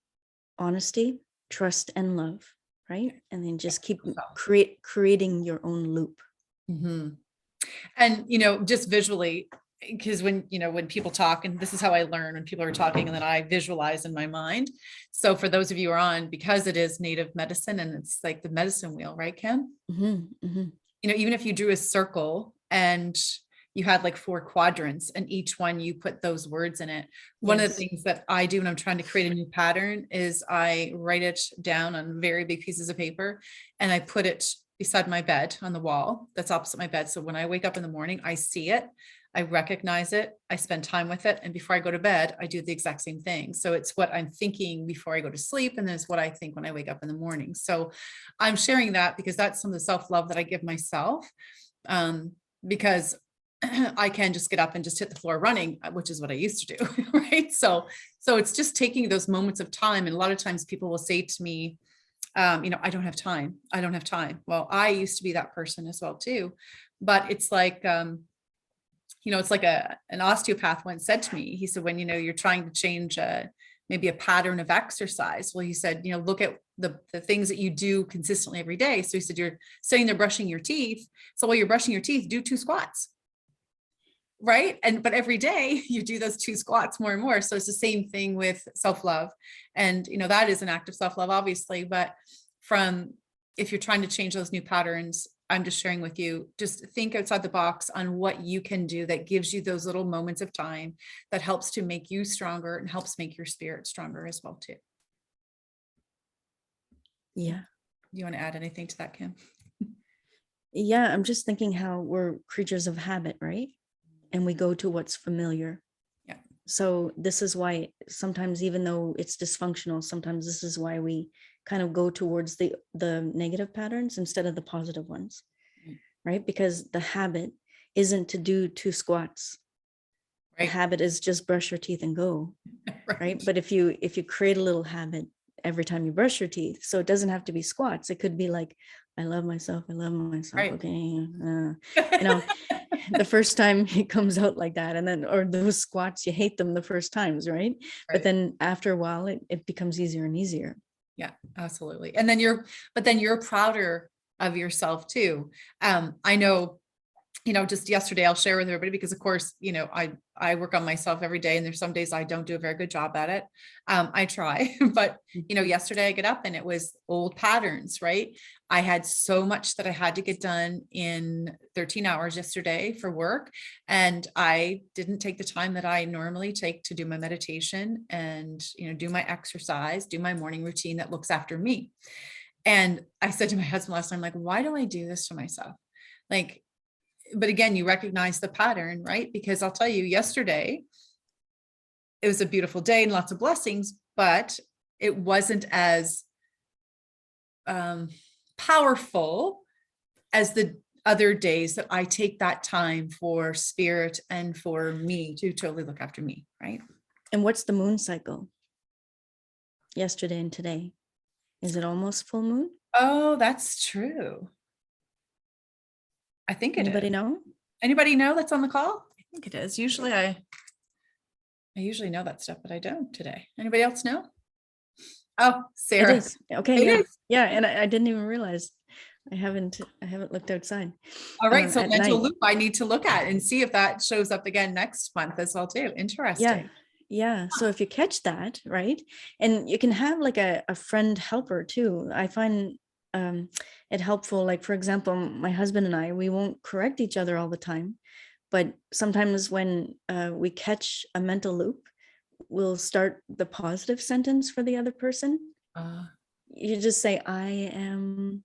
honesty, trust, and love. Right. And then just keep creating your own loop. And, just visually, because when people talk, and this is how I learn when people are talking, and then I visualize in my mind. So for those of you who are on, because it is native medicine and it's like the medicine wheel, right, Kim? Even if you drew a circle and you had like 4 quadrants and each one you put those words in it. One of the things that I do when I'm trying to create a new pattern is I write it down on very big pieces of paper and I put it beside my bed on the wall that's opposite my bed. So when I wake up in the morning, I see it, I recognize it, I spend time with it. And before I go to bed, I do the exact same thing. So it's what I'm thinking before I go to sleep. And then it's what I think when I wake up in the morning. So I'm sharing that because that's some of the self-love that I give myself. Because I can just get up and just hit the floor running, which is what I used to do. Right. So it's just taking those moments of time. And a lot of times people will say to me, I don't have time. I don't have time. Well, I used to be that person as well too, but it's like, it's like an osteopath once said to me, he said, when, you're trying to change maybe a pattern of exercise. Well, he said, look at the things that you do consistently every day. So he said, you're sitting there brushing your teeth. So while you're brushing your teeth, do 2 squats. Right. But every day you do those 2 squats more and more. So it's the same thing with self-love. And, that is an act of self-love, obviously, but if you're trying to change those new patterns, I'm just sharing with you, just think outside the box on what you can do that gives you those little moments of time that helps to make you stronger and helps make your spirit stronger as well too. Yeah. You want to add anything to that, Kim? Yeah. I'm just thinking how we're creatures of habit, right? And we go to what's familiar. Yeah. So this is why sometimes, even though it's dysfunctional, sometimes this is why we kind of go towards the negative patterns instead of the positive ones, right? Because the habit isn't to do 2 squats. The Right. habit is just brush your teeth and go. Right. But if you create a little habit every time you brush your teeth, so it doesn't have to be squats. It could be like, I love myself. I love myself. Right. Okay. You know, the first time it comes out like that, and then, or those squats, you hate them the first times, right? But then after a while, it becomes easier and easier. Yeah, absolutely. And then you're prouder of yourself too. I know, just yesterday I'll share with everybody because of course, I work on myself every day and there's some days I don't do a very good job at it. I try, but yesterday I get up and it was old patterns, right? I had so much that I had to get done in 13 hours yesterday for work. And I didn't take the time that I normally take to do my meditation and, do my exercise, do my morning routine that looks after me. And I said to my husband last time, like, why do I do this to myself? Like, but again, you recognize the pattern, right? Because I'll tell you, yesterday, it was a beautiful day and lots of blessings, but it wasn't as powerful as the other days that I take that time for spirit and for me to totally look after me, right? And what's the moon cycle? Yesterday and today. Is it almost full moon? Oh, that's true. I think it is. Anybody know? Anybody know that's on the call? I think it is. Usually I usually know that stuff, but I don't today. Anybody else know? Oh, Sarah. It is. Okay. It Yeah. is. Yeah. And I didn't even realize. I haven't looked outside. All right. So mental night. loop, I need to look at and see if that shows up again next month as well too. Interesting. Yeah. So if you catch that, right. And you can have like a friend helper too. I find it helpful. Like, for example, my husband and I, we won't correct each other all the time. But sometimes when we catch a mental loop, we'll start the positive sentence for the other person. You just say, I am,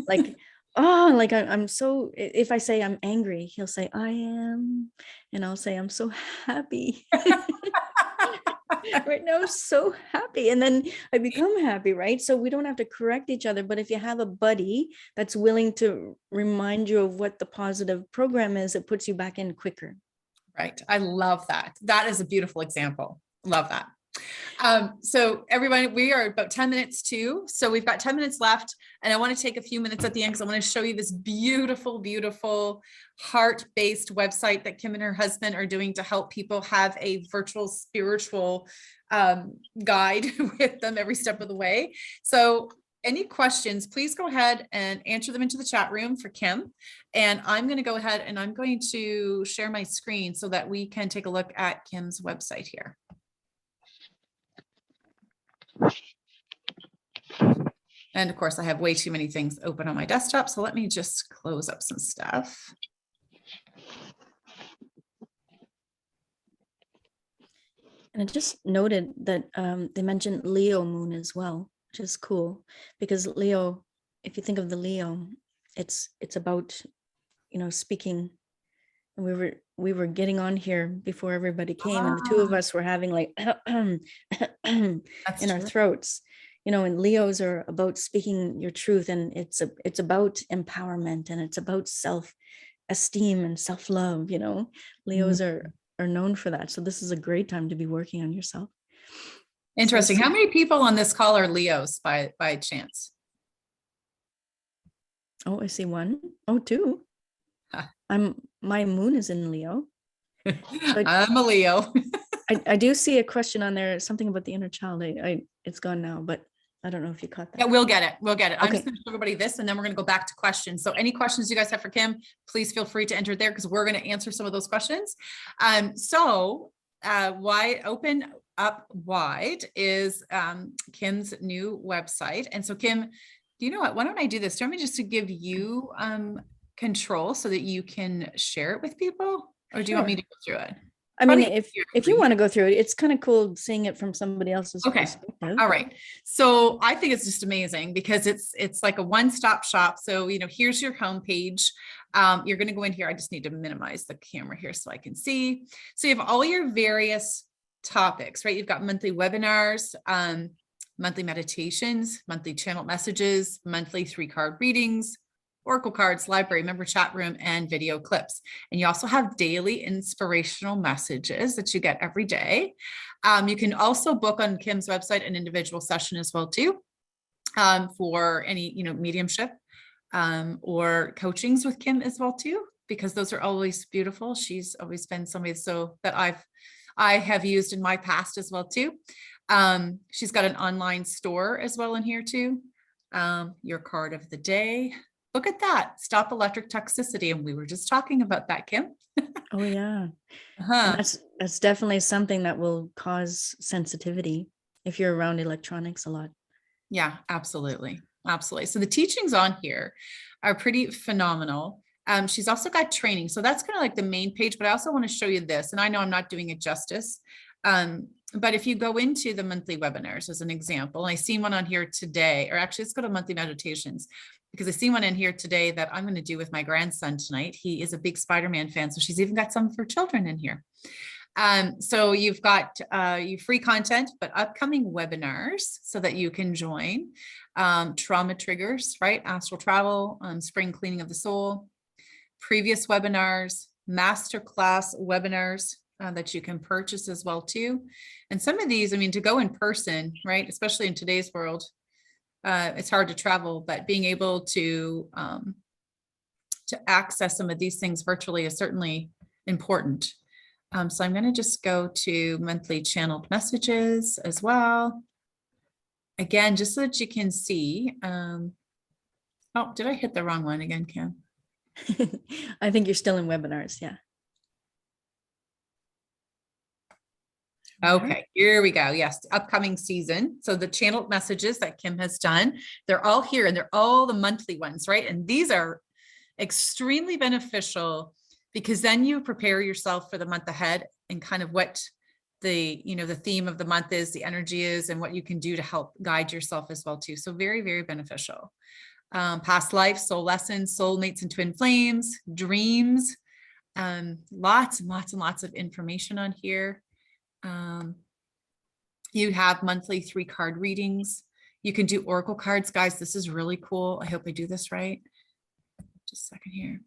like, oh, like I'm so, if I say I'm angry, he'll say, I am, and I'll say, I'm so happy. Right now, I'm so happy. And then I become happy, right? So we don't have to correct each other. But if you have a buddy that's willing to remind you of what the positive program is, it puts you back in quicker. Right. I love that. That is a beautiful example. Love that. So everybody, we are about 10 minutes too. So we've got 10 minutes left and I want to take a few minutes at the end because I want to show you this beautiful, beautiful heart-based website that Kim and her husband are doing to help people have a virtual spiritual guide with them every step of the way. So any questions, please go ahead and answer them into the chat room for Kim. And I'm going to go ahead and I'm going to share my screen so that we can take a look at Kim's website here. And of course, I have way too many things open on my desktop. So let me just close up some stuff. And I just noted that they mentioned Leo moon as well, which is cool because Leo, if you think of the Leo, it's about, speaking. And we were getting on here before everybody came, and the two of us were having like in our throats, and Leos are about speaking your truth, and it's about empowerment, and it's about self-esteem and self-love. Leos are known for that. So this is a great time to be working on yourself. Interesting. How many people on this call are Leos by chance? Oh, I see one. Oh, two. My moon is in Leo. So I'm a Leo. I do see a question on there, something about the inner child. It's gone now, but I don't know if you caught that. Yeah, we'll get it. We'll get it. Okay. I'm just going to show everybody this, and then we're going to go back to questions. So any questions you guys have for Kim, please feel free to enter there because we're going to answer some of those questions. Wide open up wide is Kim's new website. And so Kim, do you know what? Why don't I do this? Do you want me just to give you control so that you can share it with people, or do you want me to go through it? I mean, if you want to go through it, it's kind of cool seeing it from somebody else's perspective. All right. So I think it's just amazing because it's like a one-stop shop. So, here's your homepage. You're going to go in here. I just need to minimize the camera here so I can see. So you have all your various topics, right? You've got monthly webinars, monthly meditations, monthly channel messages, monthly 3-card readings, oracle cards, library, member chat room, and video clips. And you also have daily inspirational messages that you get every day. You can also book on Kim's website an individual session as well too, for any, mediumship, or coachings with Kim as well too, because those are always beautiful. She's always been somebody that I have used in my past as well too. She's got an online store as well in here too. Your card of the day. Look at that. Stop electric toxicity. And we were just talking about that, Kim. Oh yeah. Uh-huh. And that's definitely something that will cause sensitivity if you're around electronics a lot. Yeah, absolutely. Absolutely. So the teachings on here are pretty phenomenal. She's also got training. So that's kind of like the main page, but I also want to show you this. And I know I'm not doing it justice. But if you go into the monthly webinars as an example, and I seen one on here today, or actually let's go to monthly meditations, because I see one in here today that I'm going to do with my grandson tonight. He is a big Spider-Man fan. So she's even got some for children in here. So you've got you free content, but upcoming webinars so that you can join. Trauma triggers, right? Astral travel, spring cleaning of the soul, previous webinars, masterclass webinars that you can purchase as well too. And some of these, I mean, to go in person, right? Especially in today's world, it's hard to travel, but being able to access some of these things virtually is certainly important. So I'm going to just go to monthly channeled messages as well. Again, just so that you can see. Oh, did I hit the wrong one again, Kim? I think you're still in webinars. Yeah. Okay, here we go. Yes, upcoming season. So the channeled messages that Kim has done, they're all here and they're all the monthly ones, right? And these are extremely beneficial because then you prepare yourself for the month ahead and kind of what the theme of the month is, the energy is, and what you can do to help guide yourself as well too. So very, very beneficial. Past life, soul lessons, soulmates and twin flames, dreams, lots and lots and lots of information on here. You have monthly 3-card readings. You can do oracle cards, guys. This is really cool. I hope I do this right. Just a second here.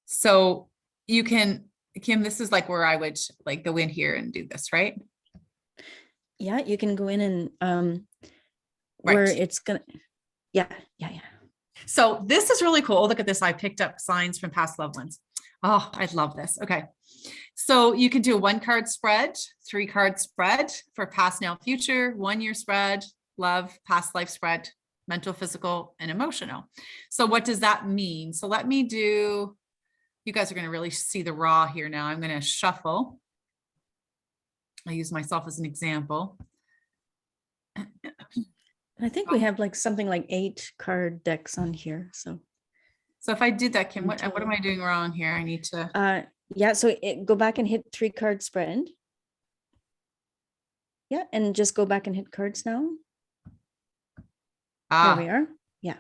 So you can, Kim, this is like where I would like go in here and do this, right? Yeah, you can go in and where it's gonna, yeah. So this is really cool. Look at this. I picked up signs from past loved ones. Oh, I love this. Okay. So you can do a 1-card spread, 3-card spread for past, now, future, 1-year spread, love, past life spread, mental, physical, and emotional. So what does that mean? So let me do, you guys are going to really see the raw here now. I'm going to shuffle. I use myself as an example. I think we have like something like 8-card decks on here. So if I did that, Kim, what am I doing wrong here? I need to. Yeah, so go back and hit 3-card spread. Yeah, and just go back and hit cards now. There we are. Yeah.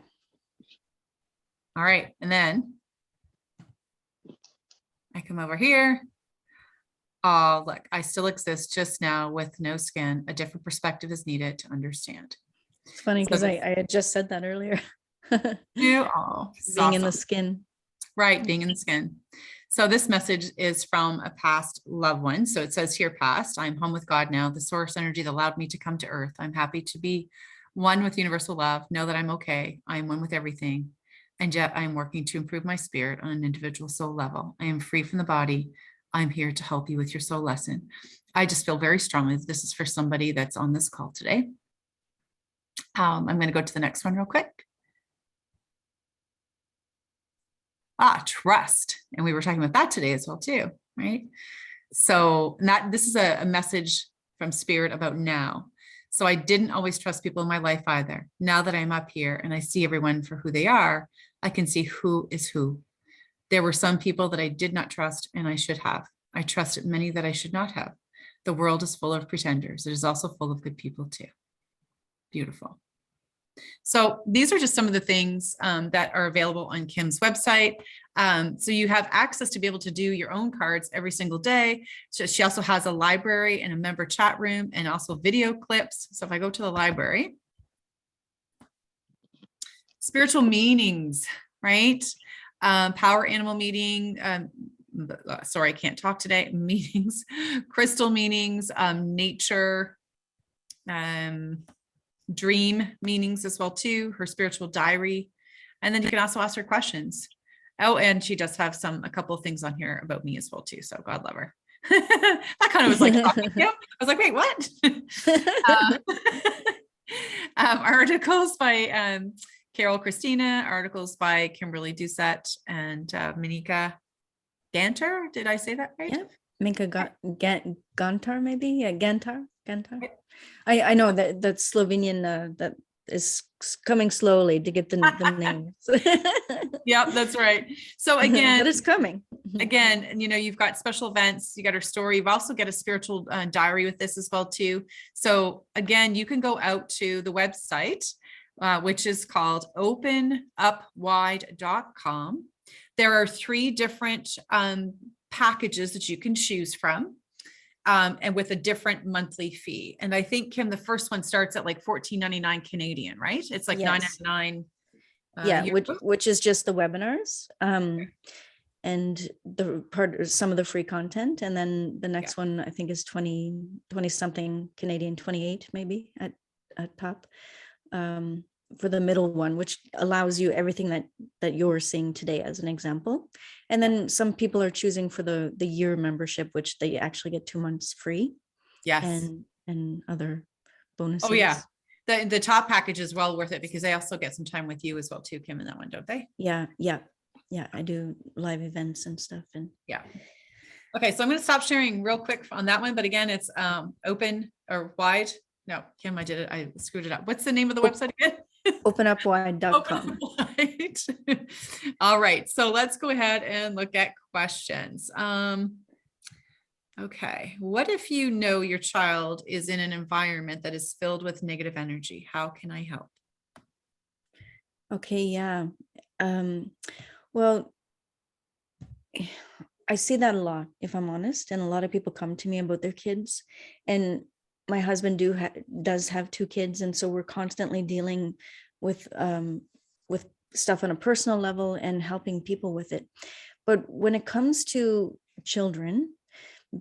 All right. And then I come over here. Oh, look, I still exist just now with no skin. A different perspective is needed to understand. It's funny because I had just said that earlier. Being awesome. In the skin. Right, being in the skin. So this message is from a past loved one. So it says here, past, I'm home with God now, the source energy that allowed me to come to earth. I'm happy to be one with universal love. Know that I'm okay. I am one with everything. And yet I am working to improve my spirit on an individual soul level. I am free from the body. I'm here to help you with your soul lesson. I just feel very strongly that this is for somebody that's on this call today. I'm going to go to the next one real quick. Trust. And we were talking about that today as well too, right? So this is a message from spirit about now. So I didn't always trust people in my life either. Now that I'm up here and I see everyone for who they are, I can see who is who. There were some people that I did not trust and I should have. I trusted many that I should not have. The world is full of pretenders. It is also full of good people too. Beautiful. So these are just some of the things that are available on Kim's website. So you have access to be able to do your own cards every single day. So she also has a library and a member chat room and also video clips. So if I go to the library, spiritual meanings, right? Power animal meaning, sorry, I can't talk today, meanings, crystal meanings, nature, dream meanings as well too, her spiritual diary. And then you can also ask her questions. Oh, and she does have a couple of things on here about me as well too. So God love her. That kind of was like shocking. I was like, wait, what? Articles by Carol Christina, articles by Kimberly Doucette and Minika Gantar. Did I say that right? Yeah, Minka Gantar, maybe. Yeah, Gantar. I know that Slovenian that is coming slowly to get the names. Yep, that's right. So again, but it's coming. Again, you've got special events, you got her story. You've also got a spiritual diary with this as well too. So again, you can go out to the website, which is called openupwide.com. There are 3 different packages that you can choose from. And with a different monthly fee. And I think, Kim, the first one starts at like $14.99 Canadian, right? It's like Yes. $9.99. Yeah, which is just the webinars. And the part, some of the free content. And then the next one, I think, is 20 something Canadian, 28 maybe at top. For the middle one, which allows you everything that you're seeing today as an example. And then some people are choosing for the year membership, which they actually get 2 months free. Yes. And other bonuses. Oh yeah. The top package is well worth it because they also get some time with you as well too, Kim, in that one, don't they? Yeah. I do live events and stuff. And yeah. Okay. So I'm going to stop sharing real quick on that one. But again, it's open or wide. No, Kim, I did it. I screwed it up. What's the name of the website again? openupwide.com. All right. So let's go ahead and look at questions. Okay. What if you know your child is in an environment that is filled with negative energy? How can I help? Okay. Yeah. Well, I see that a lot, if I'm honest. And a lot of people come to me about their kids. And my husband does have 2 kids. And so we're constantly dealing with stuff on a personal level and helping people with it. But when it comes to children,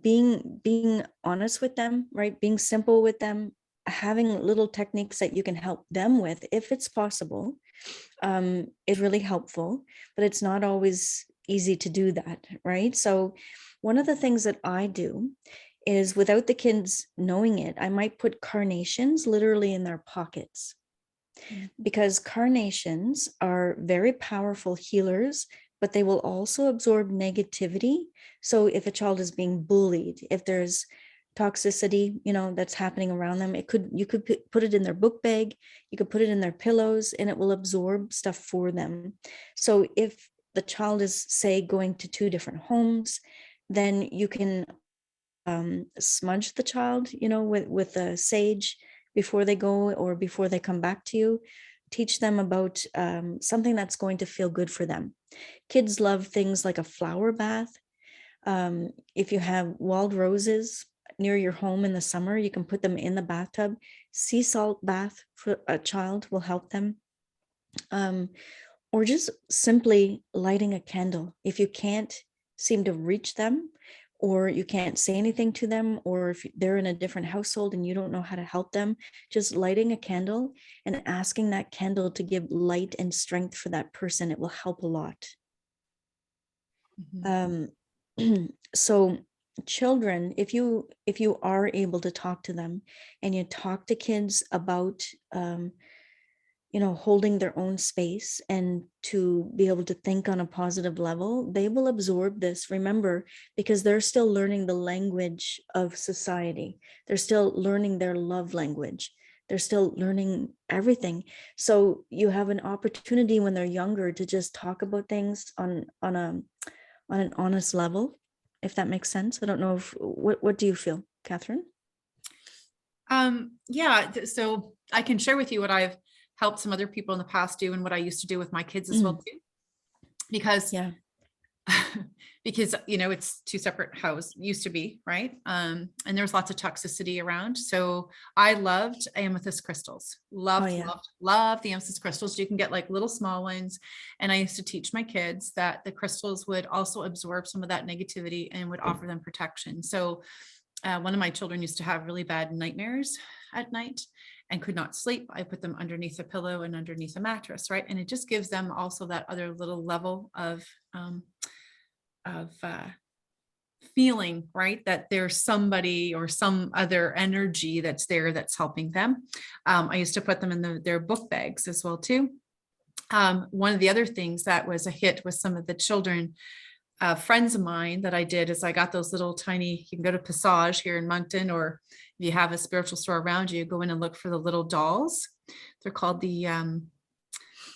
being honest with them, right? Being simple with them, having little techniques that you can help them with, if it's possible, is really helpful, but it's not always easy to do that, right? So one of the things that I do is, without the kids knowing it, I might put carnations literally in their pockets, because carnations are very powerful healers, but they will also absorb negativity. So if a child is being bullied, if there's toxicity, that's happening around them, you could put it in their book bag, you could put it in their pillows, and it will absorb stuff for them. So if the child is, say, going to 2 different homes, then you can smudge the child, with a sage before they go or before they come back to you. Teach them about something that's going to feel good for them. Kids love things like a flower bath. If you have wild roses near your home in the summer, you can put them in the bathtub. Sea salt bath for a child will help them. Or just simply lighting a candle. If you can't seem to reach them, or you can't say anything to them, or if they're in a different household and you don't know how to help them, just lighting a candle and asking that candle to give light and strength for that person, it will help a lot. So children, if you are able to talk to them, and you talk to kids about holding their own space and to be able to think on a positive level, they will absorb this. Remember, because they're still learning the language of society. They're still learning their love language. They're still learning everything. So you have an opportunity when they're younger to just talk about things on an honest level, if that makes sense. I don't know what do you feel, Catherine? Yeah. So I can share with you what I've helped some other people in the past do, and what I used to do with my kids as well too. Because because, you know, it's two separate houses, used to be, right? And there's lots of toxicity around. So I loved amethyst crystals. Oh Loved, yeah. loved, loved the amethyst crystals. You can get like little small ones. And I used to teach my kids that the crystals would also absorb some of that negativity and would offer them protection. So one of my children used to have really bad nightmares at night and could not sleep. I put them underneath a pillow and underneath a mattress, right? And it just gives them also that other little level um, of feeling, right? That there's somebody or some other energy that's there that's helping them. I used to put them in their book bags as well too. One of the other things that was a hit with some of the children, friends of mine, that I did is I got those little tiny, you can go to Passage here in Moncton, or if you have a spiritual store around you, go in and look for the little dolls. They're called oh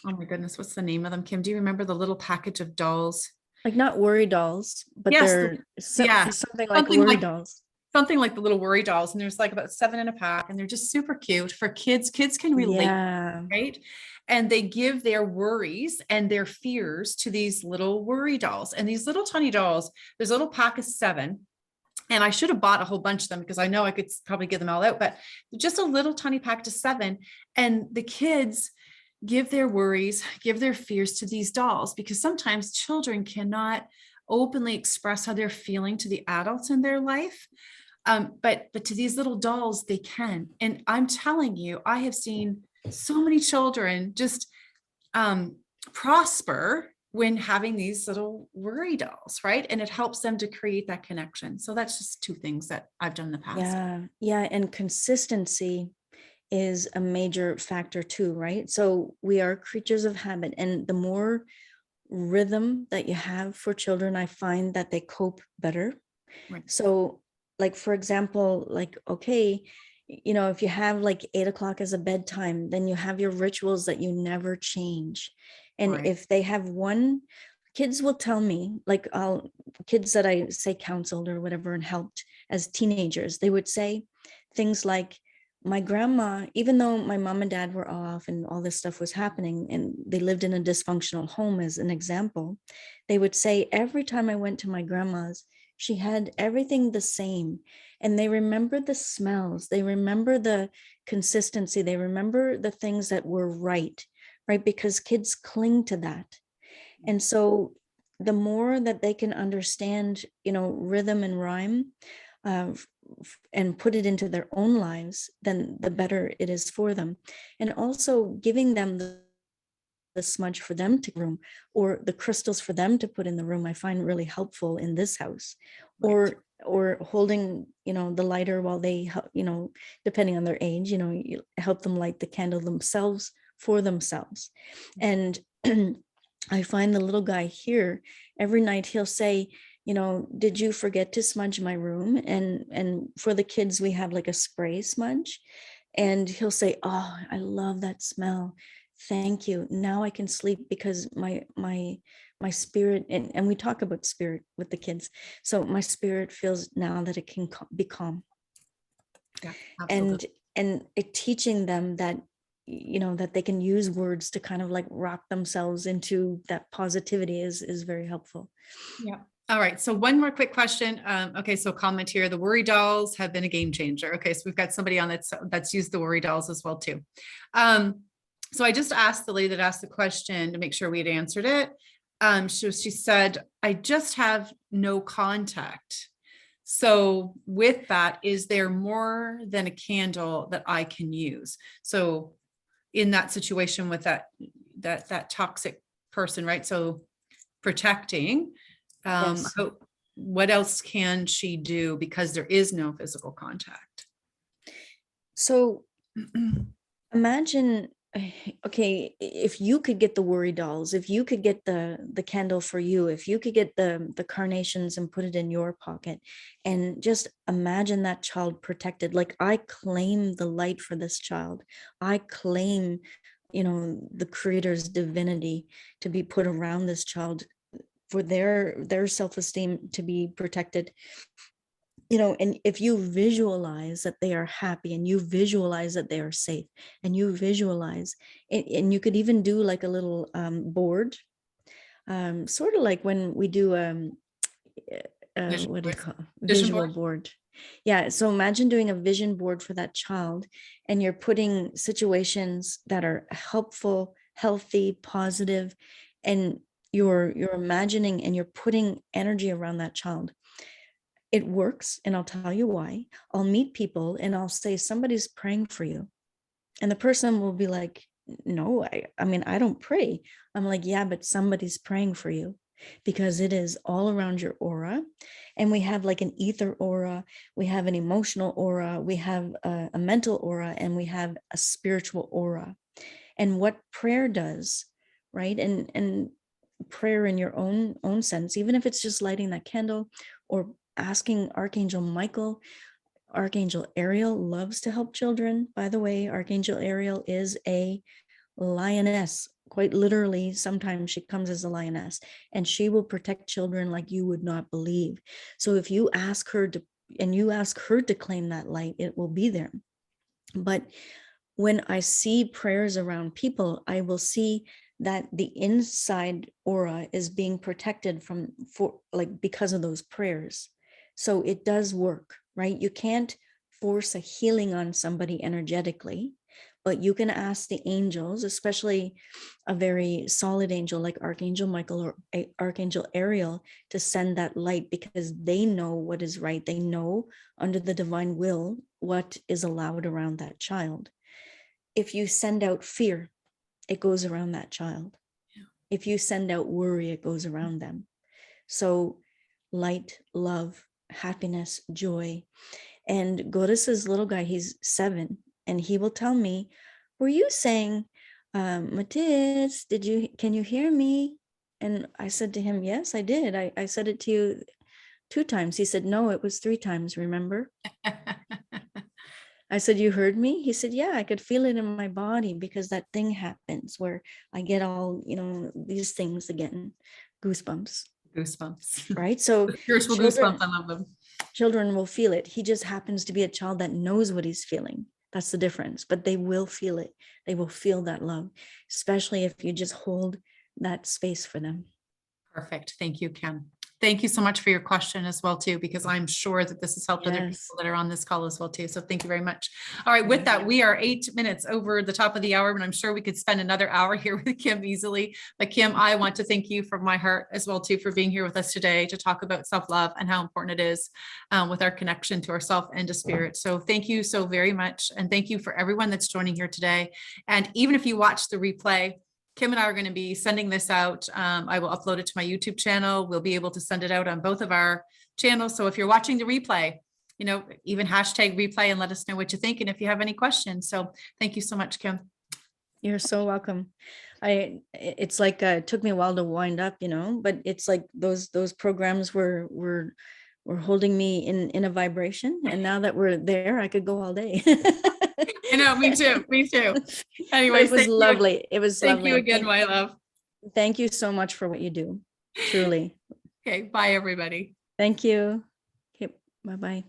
my goodness, what's the name of them? Kim, do you remember the little package of dolls? Like not worry dolls, but Yes, they're yeah, something like something worry like dolls. something like the little worry dolls. And there's like about 7 in a pack, and they're just super cute for kids. Kids can relate, Yeah. right? And they give their worries and their fears to these little worry dolls. And these little tiny dolls, there's a little pack of 7. And I should have bought a whole bunch of them because I know I could probably get them all out, but just a little tiny pack to 7. And the kids give their worries, give their fears to these dolls, because sometimes children cannot openly express how they're feeling to the adults in their life. But to these little dolls, they can. And I'm telling you, I have seen so many children just prosper when having these little worry dolls, right? And it helps them to create that connection. So that's just 2 things that I've done in the past. Yeah. Yeah. And consistency is a major factor too, right? So we are creatures of habit. And the more rhythm that you have for children, I find that they cope better. Right. So, like, for example, like, okay, if you have like 8 o'clock as a bedtime, then you have your rituals that you never change. And Right. if they have one, kids will tell me, like, kids that I say counseled or whatever and helped as teenagers, they would say things like, my grandma, even though my mom and dad were off and all this stuff was happening and they lived in a dysfunctional home, as an example, they would say, every time I went to my grandma's, she had everything the same. And they remember the smells, they remember the consistency, they remember the things that were right, right? Because kids cling to that. And so the more that they can understand, rhythm and rhyme, uh, and put it into their own lives, then the better it is for them. And also giving them the smudge for them to room, or the crystals for them to put in the room, I find really helpful in this house. Right. Or holding, the lighter while they, depending on their age, you help them light the candle themselves for themselves. And I find the little guy here, every night he'll say, did you forget to smudge my room? And for the kids, we have like a spray smudge. And he'll say, oh, I love that smell. Thank you. Now I can sleep because my spirit, and we talk about spirit with the kids. So my spirit feels now that it can be calm. Yeah, and absolutely. and teaching them that that they can use words to kind of like rock themselves into that positivity is very helpful. Yeah. All right. So one more quick question. Okay. So comment here. The worry dolls have been a game changer. Okay. So we've got somebody on that's used the worry dolls as well too. So I just asked the lady that asked the question to make sure we had answered it. She said, I just have no contact. So with that, is there more than a candle that I can use? So in that situation with that toxic person, right? So protecting, Yes. what else can she do because there is no physical contact? So imagine, okay, if you could get the worry dolls, if you could get the candle for you, if you could get the carnations and put it in your pocket, and just imagine that child protected. Like, I claim the light for this child. I claim, the creator's divinity to be put around this child, for their self-esteem to be protected. And if you visualize that they are happy, and you visualize that they are safe, and you visualize, and you could even do like a little board, sort of like when we do Vision what do you boards. call Vision visual board. board. Yeah, so imagine doing a vision board for that child, and you're putting situations that are helpful, healthy, positive, and you're imagining and you're putting energy around that child. It works, and I'll tell you why. I'll meet people and I'll say, somebody's praying for you. And the person will be like, no, I mean, I don't pray. I'm like, yeah, but somebody's praying for you, because it is all around your aura. And we have like an ether aura, we have an emotional aura, we have a mental aura, and we have a spiritual aura. And what prayer does, right? And prayer in your own sense, even if it's just lighting that candle or asking Archangel Michael. Archangel Ariel loves to help children. By the way, Archangel Ariel is a lioness. Quite literally, sometimes she comes as a lioness, and she will protect children like you would not believe. So if you ask her to, and you ask her to claim that light, it will be there. But when I see prayers around people, I will see that the inside aura is being protected from, for like, because of those prayers. So it does work, right? You can't force a healing on somebody energetically, but you can ask the angels, especially a very solid angel like Archangel Michael or Archangel Ariel, to send that light, because they know what is right. They know under the divine will what is allowed around that child. If you send out fear, it goes around that child. Yeah. If you send out worry, it goes around them. So light, love, happiness, joy. And Goddess's little guy, he's 7, and he will tell me, were you saying, Matis, can you hear me? And I said to him, yes, I did. I said it to you 2 times. He said, no, it was 3 times, remember? I said, you heard me? He said, yeah, I could feel it in my body, because that thing happens where I get all, these things again, goosebumps, Goosebumps. right? So Spiritual goosebumps. I love them. children will feel it. He just happens to be a child that knows what he's feeling. That's the difference, but they will feel it. They will feel that love, especially if you just hold that space for them. Perfect. Thank you, Kim. Thank you so much for your question as well, too, because I'm sure that this has helped other Yes. people that are on this call as well, too. So thank you very much. All right. With that, we are 8 minutes over the top of the hour, and I'm sure we could spend another hour here with Kim easily. But Kim, I want to thank you from my heart as well, too, for being here with us today to talk about self-love and how important it is with our connection to ourself and to spirit. So thank you so very much. And thank you for everyone that's joining here today. And even if you watch the replay, Kim and I are going to be sending this out. I will upload it to my YouTube channel. We'll be able to send it out on both of our channels. So if you're watching the replay, even hashtag replay and let us know what you think. And if you have any questions. So thank you so much, Kim. You're so welcome. It's like, it took me a while to wind up, but it's like those programs were holding me in a vibration. And now that we're there, I could go all day. I know, me too. Me too. Anyway, it was lovely. It was thank lovely. you again, my love. Thank you so much for what you do. Truly. Okay. Bye, everybody. Thank you. Okay. Bye-bye.